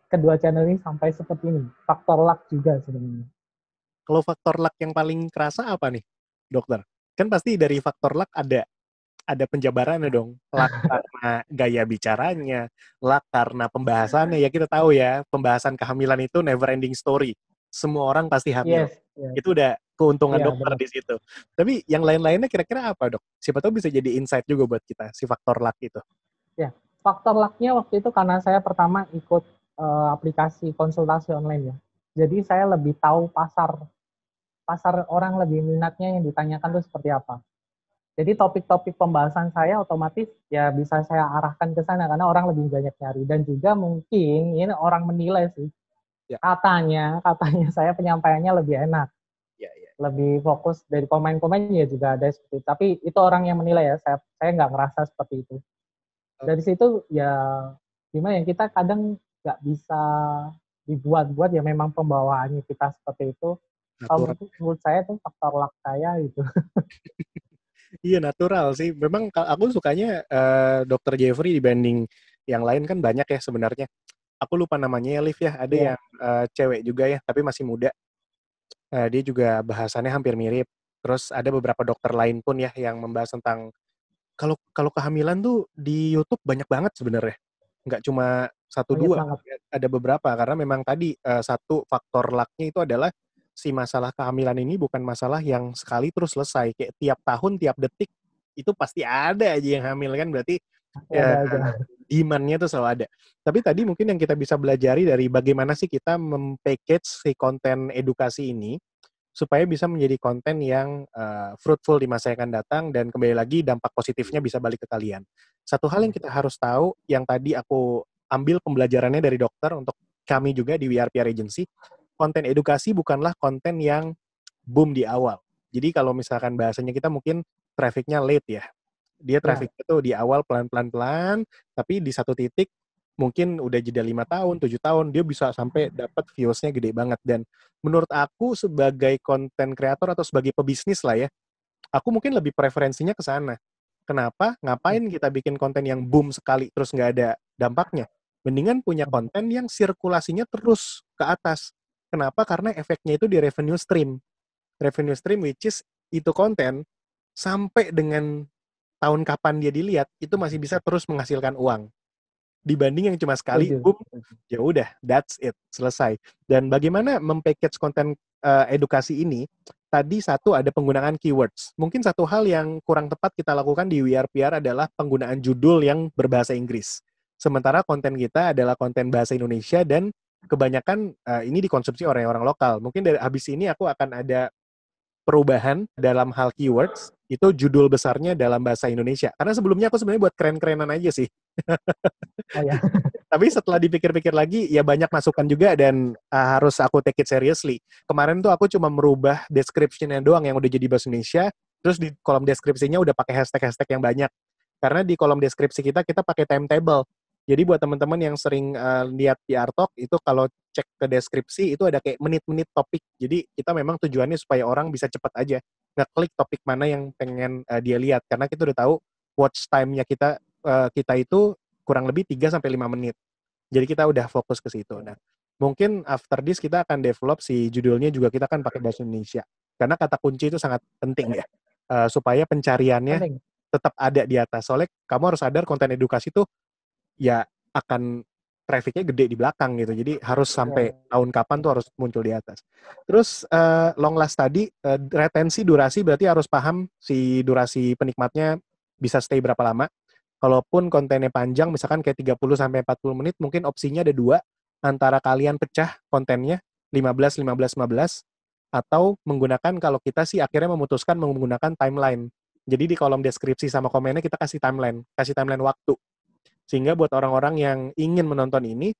Speaker 1: kedua channel ini sampai seperti ini? Faktor luck juga sebenarnya.
Speaker 2: kalau faktor luck yang paling kerasa apa nih, dokter? Kan pasti dari faktor luck ada penjabarannya dong. Luck karena gaya bicaranya, luck karena pembahasannya. Ya kita tahu ya, pembahasan kehamilan itu never ending story. Semua orang pasti hamil.
Speaker 1: Yes, yes.
Speaker 2: Itu udah keuntungan
Speaker 1: Iya
Speaker 2: dokter
Speaker 1: benar.
Speaker 2: di situ. Tapi yang lain-lainnya kira-kira apa, Dok? Siapa tahu bisa jadi insight juga buat kita, si faktor luck itu.
Speaker 1: Ya, faktor luck-nya waktu itu karena saya pertama ikut aplikasi konsultasi online ya. Jadi saya lebih tahu pasar orang lebih minatnya yang ditanyakan itu seperti apa. Jadi topik-topik pembahasan saya otomatis ya bisa saya arahkan ke sana karena orang lebih banyak nyari, dan juga mungkin ini orang menilai sih.
Speaker 2: Ya.
Speaker 1: Katanya saya penyampaiannya lebih enak.
Speaker 2: Ya, ya.
Speaker 1: Lebih fokus dari komen-komen ya juga ada seperti itu. Tapi itu orang yang menilai ya, saya nggak ngerasa seperti itu. Dari situ ya gimana ya, kita kadang nggak bisa dibuat-buat ya, memang pembawaannya kita seperti itu. Kalau
Speaker 2: Natural.
Speaker 1: menurut saya itu faktor luck saya gitu.
Speaker 2: Iya, natural sih. Memang aku sukanya Dr. Jeffrey dibanding yang lain kan banyak ya sebenarnya. Aku lupa namanya ya, Liv ya. Ada
Speaker 1: Iya,
Speaker 2: yang cewek juga ya, tapi masih muda. Dia juga bahasannya hampir mirip. Terus ada beberapa dokter lain pun ya yang membahas tentang kalau kalau kehamilan tuh di YouTube banyak banget sebenarnya. Nggak cuma satu
Speaker 1: banyak
Speaker 2: dua,
Speaker 1: banget.
Speaker 2: ada beberapa karena memang tadi satu faktor luck-nya itu adalah si masalah kehamilan ini bukan masalah yang sekali terus selesai. Kayak tiap tahun, tiap detik itu pasti ada aja yang hamil kan, berarti
Speaker 1: Masih ada aja.
Speaker 2: demand-nya tuh selalu ada. Tapi tadi mungkin yang kita bisa belajari dari bagaimana sih kita mempackage si konten edukasi ini supaya bisa menjadi konten yang fruitful di masa yang akan datang, dan kembali lagi dampak positifnya bisa balik ke kalian. Satu hal yang kita harus tahu, yang tadi aku ambil pembelajarannya dari dokter untuk kami juga di WRPR Agency, konten edukasi bukanlah konten yang boom di awal. Jadi kalau misalkan bahasanya kita mungkin traffic-nya late ya. Dia
Speaker 1: Ya,
Speaker 2: traffic itu di awal pelan-pelan, tapi di satu titik mungkin udah jeda 5 tahun, 7 tahun, dia bisa sampai dapat views-nya gede banget. Dan menurut aku sebagai konten kreator atau sebagai pebisnis lah ya, aku mungkin lebih preferensinya ke sana. Kenapa?
Speaker 1: ya,
Speaker 2: Ngapain kita bikin konten yang boom sekali terus nggak ada dampaknya? Mendingan punya konten yang sirkulasinya terus ke atas. Kenapa? Karena efeknya itu di revenue stream. Revenue stream which is itu konten sampai dengan tahun kapan dia dilihat, itu masih bisa terus menghasilkan uang. Dibanding yang cuma sekali,
Speaker 1: setuju.
Speaker 2: boom, ya udah, that's it, selesai. Dan bagaimana mempackage konten edukasi ini? Tadi satu ada penggunaan keywords. Mungkin satu hal yang kurang tepat kita lakukan di WRPR adalah penggunaan judul yang berbahasa Inggris. Sementara konten kita adalah konten bahasa Indonesia dan kebanyakan ini dikonsumsi oleh orang lokal. Mungkin dari habis ini aku akan ada perubahan dalam hal keywords, itu judul besarnya dalam bahasa Indonesia. Karena sebelumnya aku sebenarnya buat keren-kerenan aja sih.
Speaker 1: Oh ya,
Speaker 2: Tapi setelah dipikir-pikir lagi, ya banyak masukan juga dan harus aku take it seriously. Kemarin tuh aku cuma merubah description-nya doang yang udah jadi bahasa Indonesia, terus di kolom deskripsinya udah pakai hashtag-hashtag yang banyak. Karena di kolom deskripsi kita pakai timetable. Jadi buat teman-teman yang sering lihat PR Talk, itu kalau cek ke deskripsi, itu ada kayak menit-menit topik. Jadi kita memang tujuannya supaya orang bisa cepat aja ngeklik topik mana yang pengen dia lihat. Karena kita udah tahu watch time-nya kita itu kurang lebih 3-5 menit. Jadi kita udah fokus ke situ. Nah, mungkin after this kita akan develop si judulnya juga kita akan pakai bahasa Indonesia. Karena kata kunci itu sangat penting ya. Supaya pencariannya
Speaker 1: Penting.
Speaker 2: tetap ada di atas. Soalnya kamu harus sadar konten edukasi tuh ya akan trafficnya gede di belakang gitu. Jadi harus sampai tahun kapan tuh harus muncul di atas. Terus long last tadi, retensi durasi berarti harus paham si durasi penikmatnya bisa stay berapa lama. Kalaupun kontennya panjang, misalkan kayak 30 sampai 40 menit, mungkin opsinya ada dua, antara kalian pecah kontennya 15, 15, 15, atau menggunakan, kalau kita sih akhirnya memutuskan menggunakan timeline. Jadi di kolom deskripsi sama komennya kita kasih timeline waktu. Sehingga buat orang-orang yang ingin menonton ini,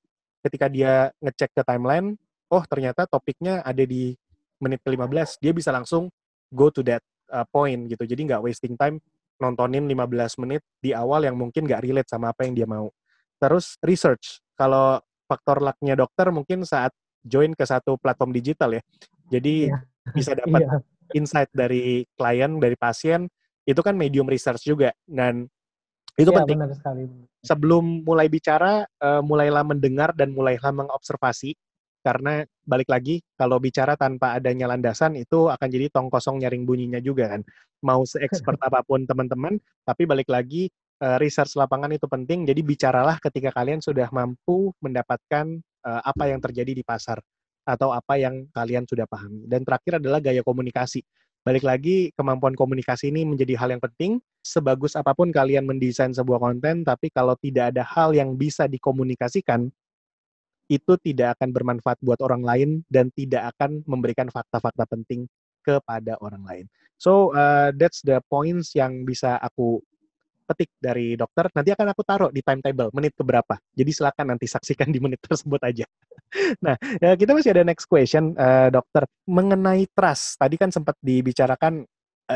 Speaker 2: ketika dia ngecek ke timeline, oh ternyata topiknya ada di menit ke-15, dia bisa langsung go to that point gitu. Jadi nggak wasting time nontonin 15 menit di awal yang mungkin nggak relate sama apa yang dia mau. Terus research. Kalau faktor luck-nya dokter mungkin saat join ke satu platform digital ya. Jadi
Speaker 1: Iya.
Speaker 2: bisa dapat
Speaker 1: Iya.
Speaker 2: insight dari klien, dari pasien, itu kan medium research juga. Dan itu
Speaker 1: Iya,
Speaker 2: penting.
Speaker 1: benar sekali.
Speaker 2: Sebelum mulai bicara, mulailah mendengar dan mulailah mengobservasi. Karena balik lagi, kalau bicara tanpa adanya landasan, itu akan jadi tong kosong nyaring bunyinya juga kan. Mau se-expert apapun teman-teman, tapi balik lagi, research lapangan itu penting, jadi bicaralah ketika kalian sudah mampu mendapatkan apa yang terjadi di pasar, atau apa yang kalian sudah pahami. Dan terakhir adalah gaya komunikasi. Balik lagi, kemampuan komunikasi ini menjadi hal yang penting. Sebagus apapun kalian mendesain sebuah konten, tapi kalau tidak ada hal yang bisa dikomunikasikan, itu tidak akan bermanfaat buat orang lain dan tidak akan memberikan fakta-fakta penting kepada orang lain. So, that's the points yang bisa aku petik dari dokter. Nanti akan aku taruh di timetable, menit keberapa. Jadi silakan nanti saksikan di menit tersebut aja. Nah, kita masih ada next question, dokter. Mengenai trust, tadi kan sempat dibicarakan,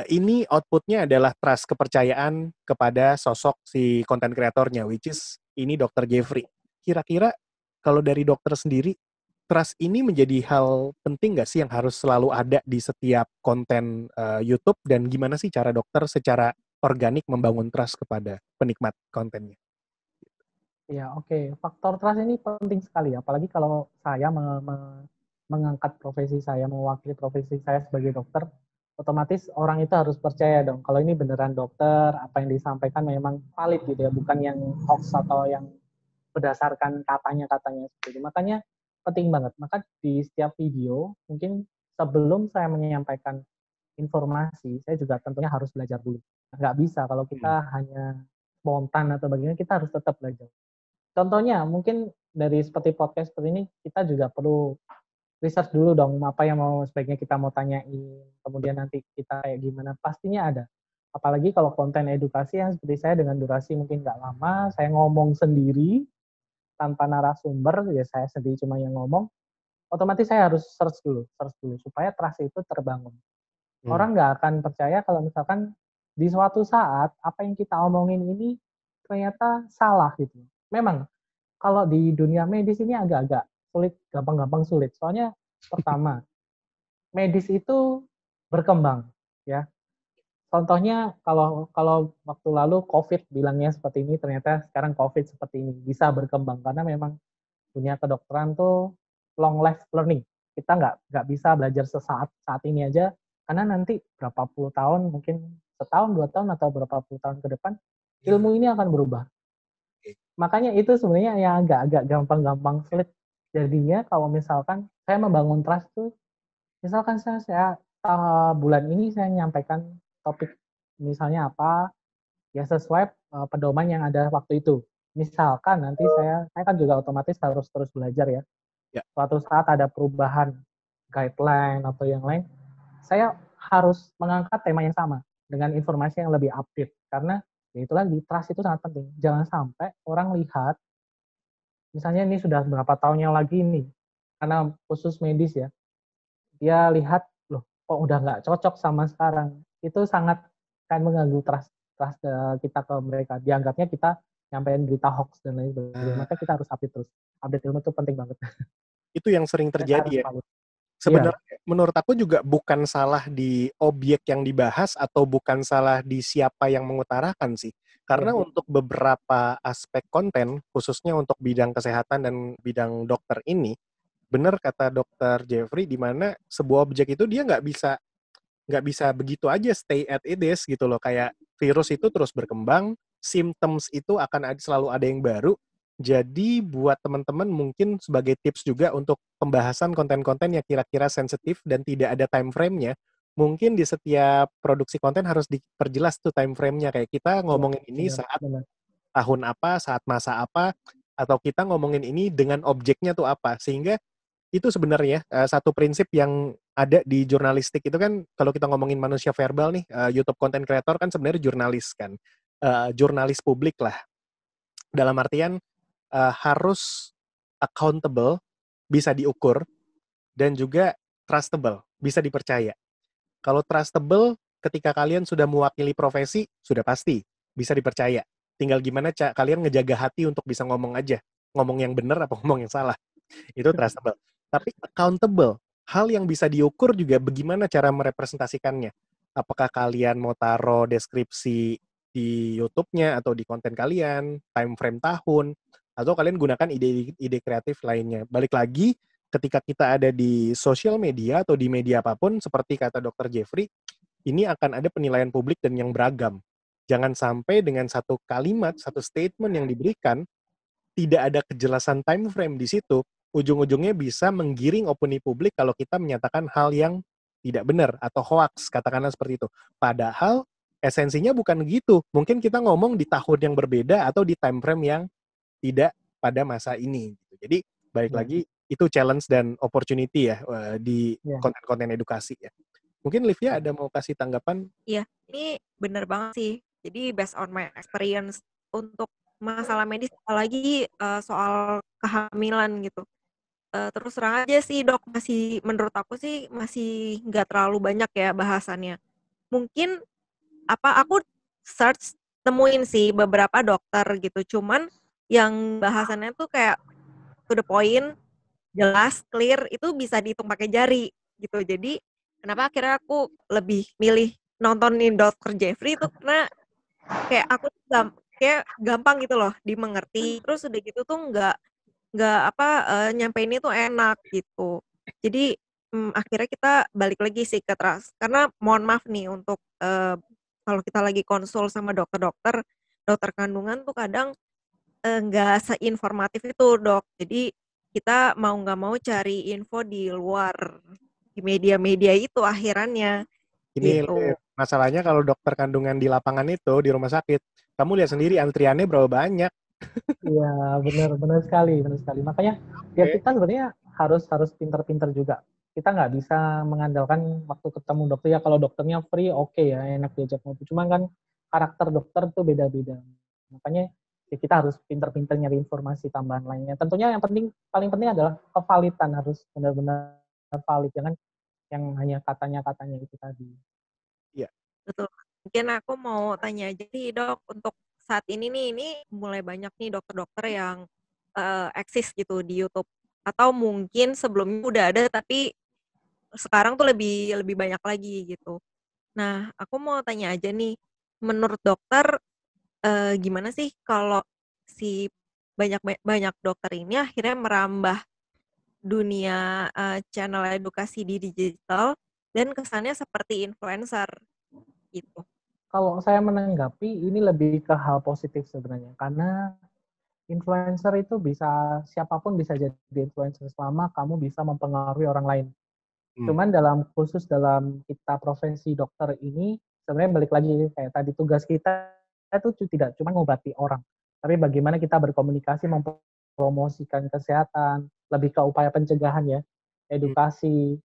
Speaker 2: ini outputnya adalah trust, kepercayaan kepada sosok si content creator-nya, which is ini Dr. Jeffrey. Kira-kira kalau dari dokter sendiri, trust ini menjadi hal penting nggak sih yang harus selalu ada di setiap konten YouTube, dan gimana sih cara dokter secara organik membangun trust kepada penikmat kontennya?
Speaker 1: Ya, oke. Faktor trust ini penting sekali, apalagi kalau saya mengangkat profesi saya, mewakili profesi saya sebagai dokter, otomatis orang itu harus percaya dong, kalau ini beneran dokter, apa yang disampaikan memang valid gitu ya, bukan yang hoax atau yang berdasarkan katanya-katanya seperti itu. Makanya penting banget. Maka di setiap video, mungkin sebelum saya menyampaikan informasi, saya juga tentunya harus belajar dulu. Nggak bisa kalau kita hanya spontan atau bagaimana, kita harus tetap belajar. Contohnya mungkin dari seperti podcast seperti ini, kita juga perlu research dulu dong, apa yang sebaiknya kita mau tanyain, kemudian nanti kita kayak gimana, pastinya ada. Apalagi kalau konten edukasi yang seperti saya dengan durasi mungkin nggak lama, saya ngomong sendiri, tanpa narasumber, ya saya sendiri cuma yang ngomong, otomatis saya harus search dulu, supaya trust itu terbangun. Orang nggak akan percaya kalau misalkan di suatu saat, apa yang kita omongin ini ternyata salah gitu. Memang, kalau di dunia medis ini agak-agak sulit, gampang-gampang sulit. Soalnya pertama, medis itu berkembang, ya. Contohnya kalau waktu lalu COVID bilangnya seperti ini, ternyata sekarang COVID seperti ini, bisa berkembang karena memang dunia kedokteran tuh long life learning. Kita nggak bisa belajar saat ini aja, karena nanti berapa puluh tahun, mungkin setahun, 2 tahun, atau berapa puluh tahun ke depan, ilmu ini akan berubah. Makanya itu sebenarnya yang agak gampang-gampang sulit. Jadinya kalau misalkan saya membangun trust tuh, misalkan saya bulan ini saya menyampaikan topik misalnya apa, ya sesuai pedoman yang ada waktu itu. Misalkan nanti saya kan juga otomatis harus terus belajar ya. Suatu saat ada perubahan guideline atau yang lain, saya harus mengangkat tema yang sama dengan informasi yang lebih update. Karena ya itu lagi, trust itu sangat penting. Jangan sampai orang lihat, misalnya ini sudah berapa tahun yang lagi nih, karena khusus medis ya, dia lihat, loh kok udah nggak cocok sama sekarang. Itu sangat kan mengganggu trust kita ke mereka. Dianggapnya kita nyampein berita hoax dan lain sebagainya. Maka kita harus update terus. Update ilmu itu penting banget.
Speaker 2: Itu yang sering terjadi ya. Sebenarnya menurut aku juga bukan salah di objek yang dibahas atau bukan salah di siapa yang mengutarakan sih. Karena
Speaker 1: Iya,
Speaker 2: untuk beberapa aspek konten, khususnya untuk bidang kesehatan dan bidang dokter ini, benar kata dokter Jeffrey, di mana sebuah objek itu dia nggak bisa begitu aja stay at it is gitu loh. Kayak virus itu terus berkembang, symptoms itu akan selalu ada yang baru. Jadi buat teman-teman mungkin sebagai tips juga untuk pembahasan konten-konten yang kira-kira sensitif dan tidak ada time frame-nya, mungkin di setiap produksi konten harus diperjelas tuh time frame-nya. Kayak kita
Speaker 1: iya,
Speaker 2: ngomongin ini
Speaker 1: benar,
Speaker 2: saat
Speaker 1: benar.
Speaker 2: tahun apa, saat masa apa, atau kita ngomongin ini dengan objeknya tuh apa. Sehingga itu sebenarnya satu prinsip yang ada di jurnalistik itu kan, kalau kita ngomongin manusia verbal nih, YouTube content creator kan sebenarnya jurnalis kan. Jurnalis publik lah. Dalam artian harus accountable, bisa diukur, dan juga trustable, bisa dipercaya. Kalau trustable, ketika kalian sudah mewakili profesi, sudah pasti bisa dipercaya. Tinggal gimana kalian ngejaga hati untuk bisa ngomong aja. Ngomong yang benar apa ngomong yang salah. Itu trustable. Tapi accountable, hal yang bisa diukur juga bagaimana cara merepresentasikannya. Apakah kalian mau taruh deskripsi di YouTube-nya atau di konten kalian, time frame tahun, atau kalian gunakan ide-ide kreatif lainnya. Balik lagi, ketika kita ada di sosial media atau di media apapun, seperti kata Dr. Jeffrey, ini akan ada penilaian publik dan yang beragam. Jangan sampai dengan satu kalimat, satu statement yang diberikan, tidak ada kejelasan time frame di situ, ujung-ujungnya bisa menggiring opini publik kalau kita menyatakan hal yang tidak benar atau hoax, katakanlah seperti itu. Padahal esensinya bukan gitu. Mungkin kita ngomong di tahun yang berbeda atau di time frame yang tidak pada masa ini. Jadi balik
Speaker 1: Iya,
Speaker 2: lagi itu challenge dan opportunity ya di
Speaker 1: iya,
Speaker 2: konten-konten edukasi ya. Mungkin Livia
Speaker 1: iya.
Speaker 2: ada mau kasih tanggapan?
Speaker 3: Iya, ini bener banget sih. Jadi based on my experience untuk masalah medis, apalagi soal kehamilan gitu. Terus terang aja sih dok, menurut aku sih masih nggak terlalu banyak ya bahasannya. Mungkin aku search temuin sih beberapa dokter gitu, cuman yang bahasannya tuh kayak to the point, jelas, clear, itu bisa dihitung pakai jari gitu. Jadi kenapa akhirnya aku lebih milih nontonin Dr. Jeffrey itu karena kayak aku tuh kayak gampang gitu loh dimengerti. Terus udah gitu tuh nyampeinnya tuh enak gitu. Jadi akhirnya kita balik lagi sih ke trust. Karena mohon maaf nih untuk kalau kita lagi konsul sama dokter-dokter, dokter kandungan tuh kadang nggak seinformatif itu dok. Jadi kita mau nggak mau cari info di luar, di media-media itu akhirannya
Speaker 2: Ini
Speaker 3: gitu.
Speaker 2: masalahnya kalau dokter kandungan di lapangan itu, di rumah sakit, kamu lihat sendiri antriannya berapa banyak.
Speaker 1: Iya, benar, benar sekali, benar sekali. Makanya ya
Speaker 2: Oke.
Speaker 1: kita sebenarnya harus harus pinter-pinter juga. Kita nggak bisa mengandalkan waktu ketemu dokter ya. Kalau dokternya free, oke ya, enak diajak ngobrol. Cuma kan karakter dokter tuh beda-beda. Makanya ya kita harus pinter-pinter nyari informasi tambahan lainnya. Tentunya yang penting, paling penting adalah kevalitan, harus benar-benar valid, jangan yang hanya katanya-katanya itu tadi.
Speaker 2: Iya.
Speaker 3: Betul. Mungkin aku mau tanya aja nih dok, untuk saat ini nih, ini mulai banyak nih dokter-dokter yang eksis gitu di YouTube. Atau mungkin sebelumnya udah ada tapi sekarang tuh lebih lebih banyak lagi gitu. Nah, aku mau tanya aja nih, menurut dokter gimana sih kalau si banyak dokter ini akhirnya merambah dunia channel edukasi di digital dan kesannya seperti influencer gitu?
Speaker 1: Kalau saya menanggapi ini lebih ke hal positif sebenarnya, karena influencer itu bisa, siapapun bisa jadi influencer selama kamu bisa mempengaruhi orang lain.
Speaker 2: Hmm.
Speaker 1: Cuman khusus dalam kita profesi dokter ini, sebenarnya balik lagi kayak tadi, tugas kita itu tidak cuma mengobati orang, tapi bagaimana kita berkomunikasi, mempromosikan kesehatan, lebih ke upaya pencegahan ya,
Speaker 2: Hmm.
Speaker 1: edukasi.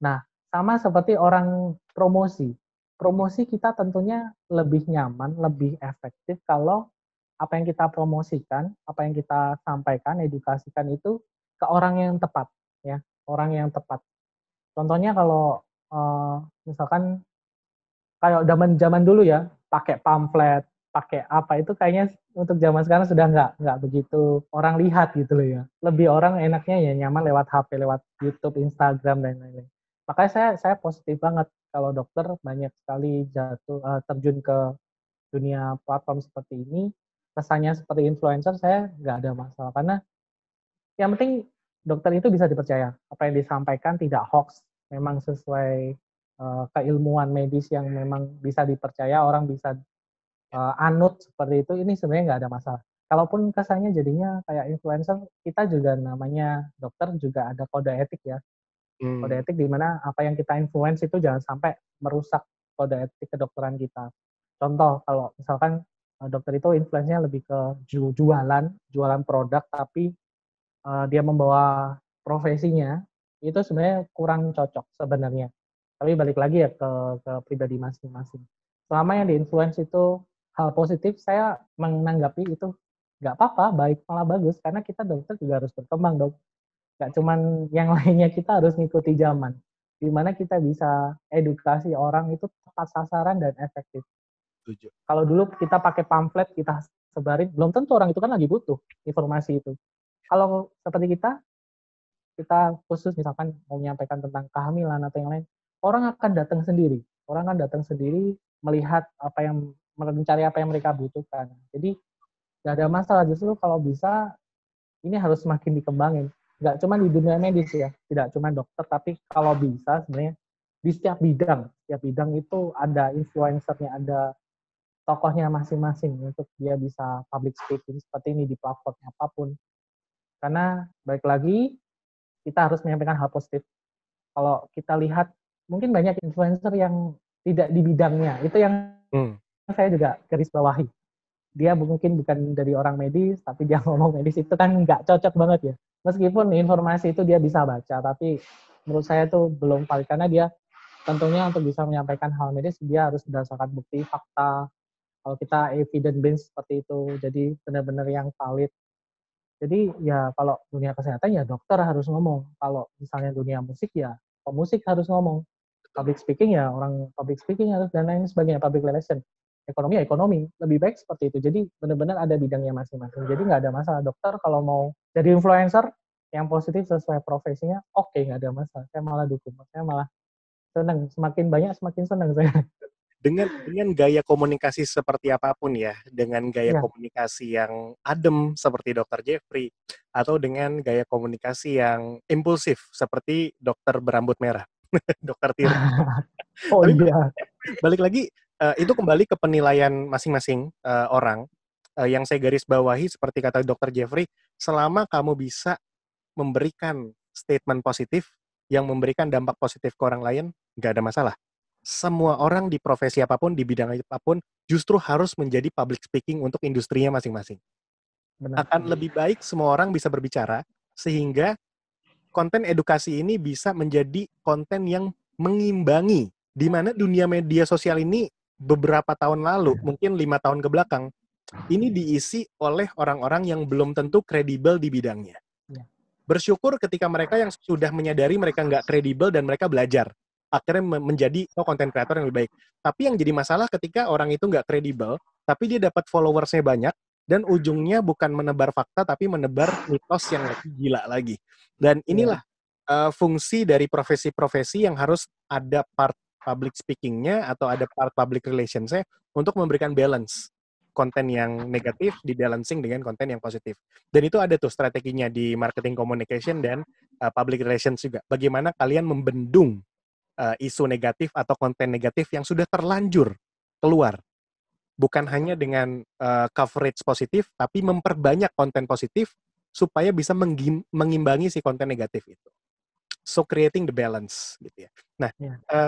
Speaker 1: Nah, sama seperti orang promosi. Promosi kita tentunya lebih nyaman, lebih efektif kalau apa yang kita promosikan, apa yang kita sampaikan, edukasikan itu ke orang yang tepat, ya, orang yang tepat. Contohnya kalau misalkan kayak zaman dulu ya, pakai pamflet, pakai apa itu kayaknya untuk zaman sekarang sudah nggak begitu orang lihat gitu loh ya. Lebih orang enaknya ya nyaman lewat HP, lewat YouTube, Instagram dan lain-lain. Makanya saya positif banget kalau dokter banyak sekali terjun ke dunia platform seperti ini, kesannya seperti influencer, saya nggak ada masalah. Karena yang penting dokter itu bisa dipercaya. Apa yang disampaikan tidak hoax, memang sesuai keilmuan medis yang memang bisa dipercaya, orang bisa anut seperti itu, ini sebenarnya nggak ada masalah. Kalaupun kesannya jadinya kayak influencer, kita juga namanya dokter juga ada kode etik ya. Kode etik di mana apa yang kita influence itu jangan sampai merusak kode etik kedokteran kita. Contoh, kalau misalkan dokter itu influence-nya lebih ke jualan produk, tapi dia membawa profesinya, itu sebenarnya kurang cocok sebenarnya. Tapi balik lagi ya ke pribadi masing-masing. Selama yang di-influence itu hal positif, saya menanggapi itu nggak apa-apa, baik malah bagus, karena kita dokter juga harus berkembang dong. Nggak cuman yang lainnya, kita harus ngikuti zaman. Di mana kita bisa edukasi orang itu tepat sasaran dan efektif. Kalau dulu kita pakai pamflet, kita sebarin, belum tentu orang itu kan lagi butuh informasi itu. Kalau seperti kita khusus misalkan mau menyampaikan tentang kehamilan atau yang lain, orang akan datang sendiri. Orang akan datang sendiri melihat apa yang, mencari apa yang mereka butuhkan. Jadi nggak ada masalah, justru kalau bisa ini harus semakin dikembangin. Nggak cuma di dunia medis ya, tidak cuma dokter, tapi kalau bisa sebenarnya di setiap bidang itu ada influencernya, ada tokohnya masing-masing untuk dia bisa public speaking seperti ini di platform apapun. Karena balik lagi, kita harus menyampaikan hal positif. Kalau kita lihat, mungkin banyak influencer yang tidak di bidangnya. Itu yang saya juga garis bawahi. Dia mungkin bukan dari orang medis, tapi dia ngomong medis, itu kan nggak cocok banget ya. Meskipun informasi itu dia bisa baca, tapi menurut saya itu belum valid. Karena dia tentunya untuk bisa menyampaikan hal medis, dia harus berdasarkan bukti, fakta. Kalau kita evidence based seperti itu, jadi benar-benar yang valid. Jadi ya kalau dunia kesehatan ya dokter harus ngomong. Kalau misalnya dunia musik ya pemusik harus ngomong. Public speaking ya orang public speaking harus, dan lain sebagainya, public relation. Ekonomi ya ekonomi. Lebih baik seperti itu. Jadi benar-benar ada bidangnya masing-masing. Jadi nggak ada masalah. Dokter kalau mau jadi influencer yang positif sesuai profesinya, oke, nggak ada masalah. Saya malah dukung. Saya malah senang. Semakin banyak semakin senang saya.
Speaker 2: Dengan gaya komunikasi seperti apapun ya, dengan gaya
Speaker 1: Ya.
Speaker 2: komunikasi yang adem seperti Dr. Jeffrey, atau dengan gaya komunikasi yang impulsif seperti dokter berambut merah, Dr. Tir.
Speaker 1: Oh
Speaker 2: Tapi
Speaker 1: iya.
Speaker 2: balik lagi, itu kembali ke penilaian masing-masing orang. Yang saya garis bawahi seperti kata Dr. Jeffrey, selama kamu bisa memberikan statement positif yang memberikan dampak positif ke orang lain, nggak ada masalah. Semua orang di profesi apapun, di bidang apapun, justru harus menjadi public speaking untuk industrinya masing-masing.
Speaker 1: Benar.
Speaker 2: Akan lebih baik semua orang bisa berbicara, sehingga konten edukasi ini bisa menjadi konten yang mengimbangi, di mana dunia media sosial ini beberapa tahun lalu, mungkin 5 tahun ke belakang, ini diisi oleh orang-orang yang belum tentu kredibel di bidangnya. Bersyukur ketika mereka yang sudah menyadari mereka nggak kredibel dan mereka belajar. Akhirnya menjadi konten kreator yang lebih baik. Tapi yang jadi masalah ketika orang itu nggak kredibel, tapi dia dapat followersnya banyak, dan ujungnya bukan menebar fakta, tapi menebar mitos yang lebih gila lagi. Dan inilah fungsi dari profesi-profesi yang harus ada part public speaking-nya atau ada part public relations-nya untuk memberikan balance. Konten yang negatif di-balancing dengan konten yang positif. Dan itu ada tuh strateginya di marketing communication dan public relations juga. Bagaimana kalian membendung isu negatif atau konten negatif yang sudah terlanjur keluar. Bukan hanya dengan coverage positif, tapi memperbanyak konten positif supaya bisa mengimbangi si konten negatif itu. So creating the balance gitu ya. Nah,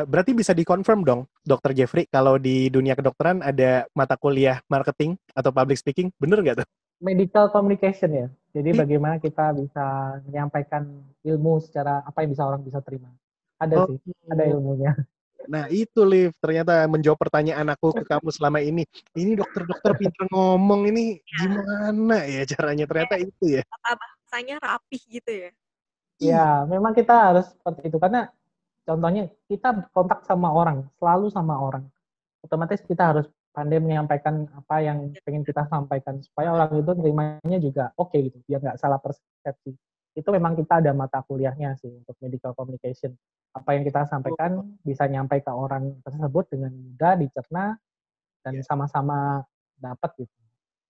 Speaker 2: berarti bisa dikonfirm dong, Dr. Jeffrey, kalau di dunia kedokteran ada mata kuliah marketing atau public speaking, bener nggak tuh?
Speaker 1: Medical communication ya. Jadi bagaimana kita bisa menyampaikan ilmu secara apa yang bisa orang bisa terima. Ada sih, ada ilmunya.
Speaker 2: Nah itu Liv, ternyata menjawab pertanyaan aku ke kamu selama ini. Ini dokter-dokter pintar ngomong ini gimana ya caranya? Ternyata itu ya.
Speaker 3: Bahasanya rapih gitu ya.
Speaker 1: Ya, memang kita harus seperti itu. Karena contohnya kita kontak sama orang, selalu sama orang. Otomatis kita harus pandai menyampaikan apa yang pengen kita sampaikan. Supaya orang itu nerimanya juga oke gitu, biar nggak salah persepsi. Itu memang kita ada mata kuliahnya sih untuk medical communication. Apa yang kita sampaikan bisa nyampe ke orang tersebut dengan mudah, dicerna, dan sama-sama dapat gitu.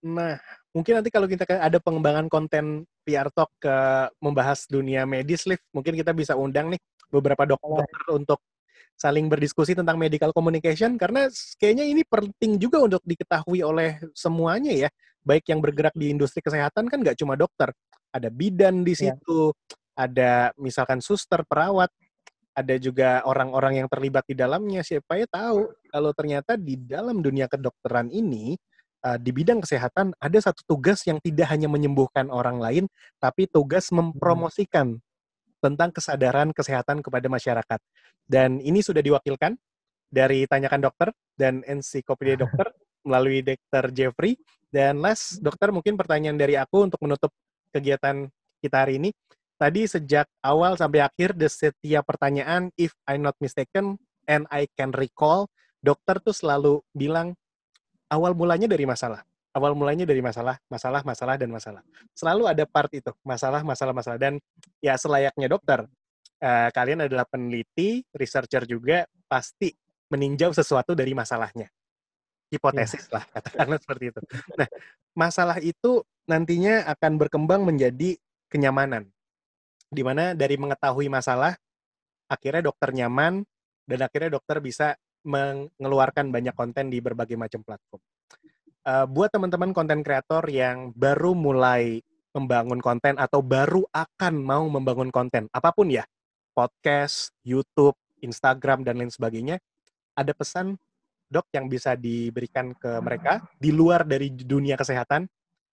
Speaker 2: Nah, mungkin nanti kalau kita ada pengembangan konten PR Talk ke membahas dunia medis, Liv, mungkin kita bisa undang nih beberapa dokter untuk saling berdiskusi tentang medical communication, karena kayaknya ini penting juga untuk diketahui oleh semuanya ya, baik yang bergerak di industri kesehatan kan nggak cuma dokter, ada bidan di situ, ada misalkan suster, perawat, ada juga orang-orang yang terlibat di dalamnya, siapa ya tahu kalau ternyata di dalam dunia kedokteran ini, di bidang kesehatan ada satu tugas yang tidak hanya menyembuhkan orang lain, tapi tugas mempromosikan tentang kesadaran kesehatan kepada masyarakat. Dan ini sudah diwakilkan dari Tanyakan Dokter dan Ensiklopedia Dokter melalui Dr. Jeffrey. Dan last, dokter, mungkin pertanyaan dari aku untuk menutup kegiatan kita hari ini. Tadi sejak awal sampai akhir, di setiap pertanyaan, if I'm not mistaken, and I can recall, dokter tuh selalu bilang, awal mulanya dari masalah. Awal mulanya dari masalah, dan masalah. Selalu ada part itu, masalah. Dan ya selayaknya dokter, kalian adalah peneliti, researcher juga, pasti meninjau sesuatu dari masalahnya. Hipotesis lah, katakanlah seperti itu. Nah, masalah itu nantinya akan berkembang menjadi kenyamanan. Di mana dari mengetahui masalah, akhirnya dokter nyaman, dan akhirnya dokter bisa mengeluarkan banyak konten di berbagai macam platform. Buat teman-teman konten kreator yang baru mulai membangun konten atau baru akan mau membangun konten, apapun ya, podcast, YouTube, Instagram, dan lain sebagainya, ada pesan, Dok, yang bisa diberikan ke mereka di luar dari dunia kesehatan,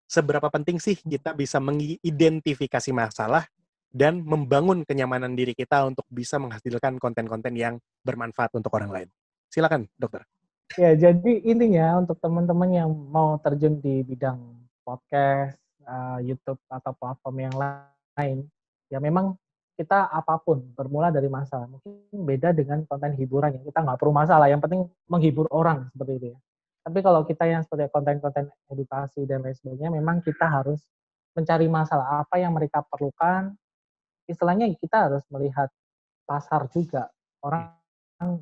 Speaker 2: seberapa penting sih kita bisa mengidentifikasi masalah dan membangun kenyamanan diri kita untuk bisa menghasilkan konten-konten yang bermanfaat untuk orang lain. Silakan, dokter.
Speaker 1: Ya, jadi intinya untuk teman-teman yang mau terjun di bidang podcast, YouTube, atau platform yang lain, ya memang kita apapun bermula dari masalah. Mungkin beda dengan konten hiburan, ya kita nggak perlu masalah, yang penting menghibur orang seperti itu ya. Tapi kalau kita yang seperti konten-konten edukasi dan lain sebagainya, memang kita harus mencari masalah apa yang mereka perlukan. Istilahnya kita harus melihat pasar juga. Orang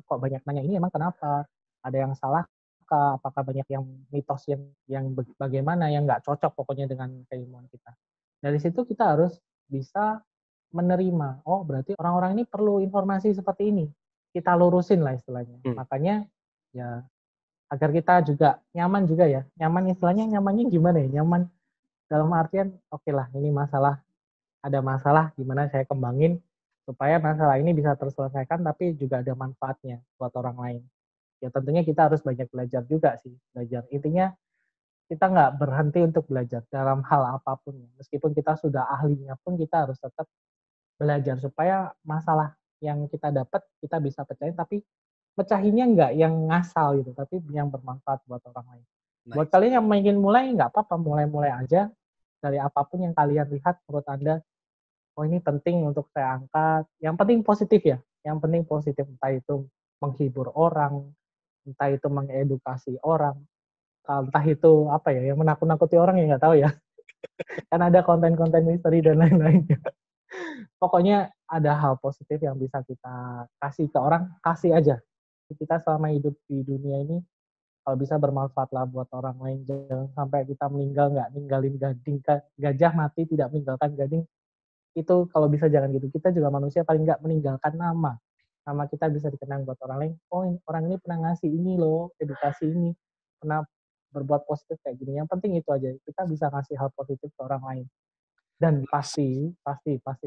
Speaker 1: kok banyak nanya ini emang kenapa? Ada yang salah kah? Apakah banyak yang mitos yang bagaimana yang nggak cocok pokoknya dengan keilmuan kita. Dari situ kita harus bisa menerima, oh berarti orang-orang ini perlu informasi seperti ini. Kita lurusin lah istilahnya. Makanya ya agar kita juga nyaman juga ya. Nyaman istilahnya nyamannya gimana ya? Nyaman dalam artian oke lah ini masalah, ada masalah gimana saya kembangin supaya masalah ini bisa terselesaikan tapi juga ada manfaatnya buat orang lain. Ya tentunya kita harus banyak belajar juga sih, belajar. Intinya kita nggak berhenti untuk belajar dalam hal apapun. Meskipun kita sudah ahlinya pun kita harus tetap belajar supaya masalah yang kita dapat kita bisa pecahin, tapi pecahinnya nggak yang ngasal gitu, tapi yang bermanfaat buat orang lain. Nice. Buat kalian yang ingin mulai, nggak apa-apa, mulai-mulai aja dari apapun yang kalian lihat menurut Anda, oh ini penting untuk saya angkat. Yang penting positif ya, yang penting positif, entah itu menghibur orang, entah itu mengedukasi orang, entah itu apa ya, yang menakut-nakuti orang ya nggak tahu ya. Kan ada konten-konten misteri dan lain-lainnya. Pokoknya ada hal positif yang bisa kita kasih ke orang, kasih aja. Kita selama hidup di dunia ini, kalau bisa bermanfaat lah buat orang lain. Jangan sampai kita meninggal nggak ninggalin gading, gajah mati tidak meninggalkan gading. Itu kalau bisa jangan gitu. Kita juga manusia paling nggak meninggalkan nama. Nama kita bisa dikenang buat orang lain. Oh orang ini pernah ngasih ini loh, edukasi ini. Pernah berbuat positif kayak gini. Yang penting itu aja. Kita bisa ngasih hal positif ke orang lain. Dan pasti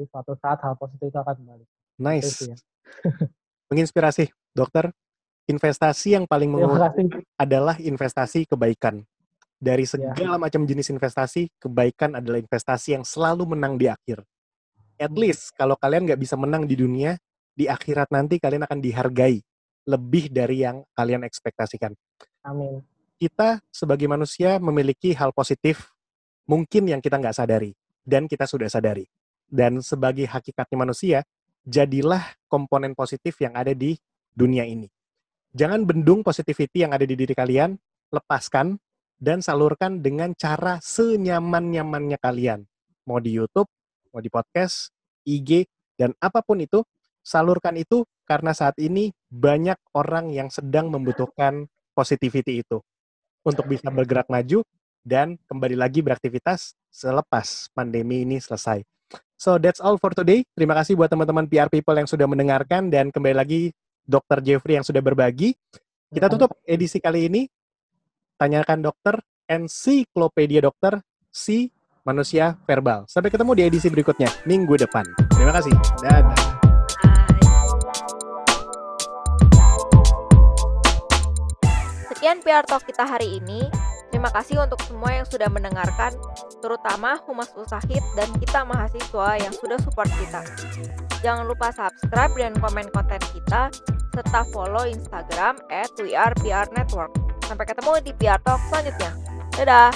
Speaker 1: suatu saat hal positif itu akan kembali.
Speaker 2: Nice. Ya. Menginspirasi, dokter. Investasi yang paling menguntungkan adalah investasi kebaikan. Dari segala macam jenis investasi, kebaikan adalah investasi yang selalu menang di akhir. At least, kalau kalian nggak bisa menang di dunia, di akhirat nanti kalian akan dihargai lebih dari yang kalian ekspektasikan.
Speaker 1: Amin.
Speaker 2: Kita sebagai manusia memiliki hal positif mungkin yang kita nggak sadari, dan kita sudah sadari. Dan sebagai hakikatnya manusia, jadilah komponen positif yang ada di dunia ini. Jangan bendung positivity yang ada di diri kalian, lepaskan, dan salurkan dengan cara senyaman-nyamannya kalian. Mau di YouTube, mau di podcast, IG, dan apapun itu, salurkan itu karena saat ini banyak orang yang sedang membutuhkan positivity itu. untuk bisa bergerak maju dan kembali lagi beraktivitas selepas pandemi ini selesai. So that's all for today. Terima kasih buat teman-teman PR People yang sudah mendengarkan dan kembali lagi Dr. Jeffrey yang sudah berbagi. Kita tutup edisi kali ini. Tanyakan dokter, Ensiklopedia Dokter, si manusia verbal. Sampai ketemu di edisi berikutnya minggu depan. Terima kasih. Dadah.
Speaker 3: Sekian PR Talk kita hari ini. Terima kasih untuk semua yang sudah mendengarkan, terutama Humas Ushahid dan kita mahasiswa yang sudah support kita. Jangan lupa subscribe dan komen konten kita, serta follow Instagram @weareprnetwork. Sampai ketemu di PR Talk selanjutnya. Dadah!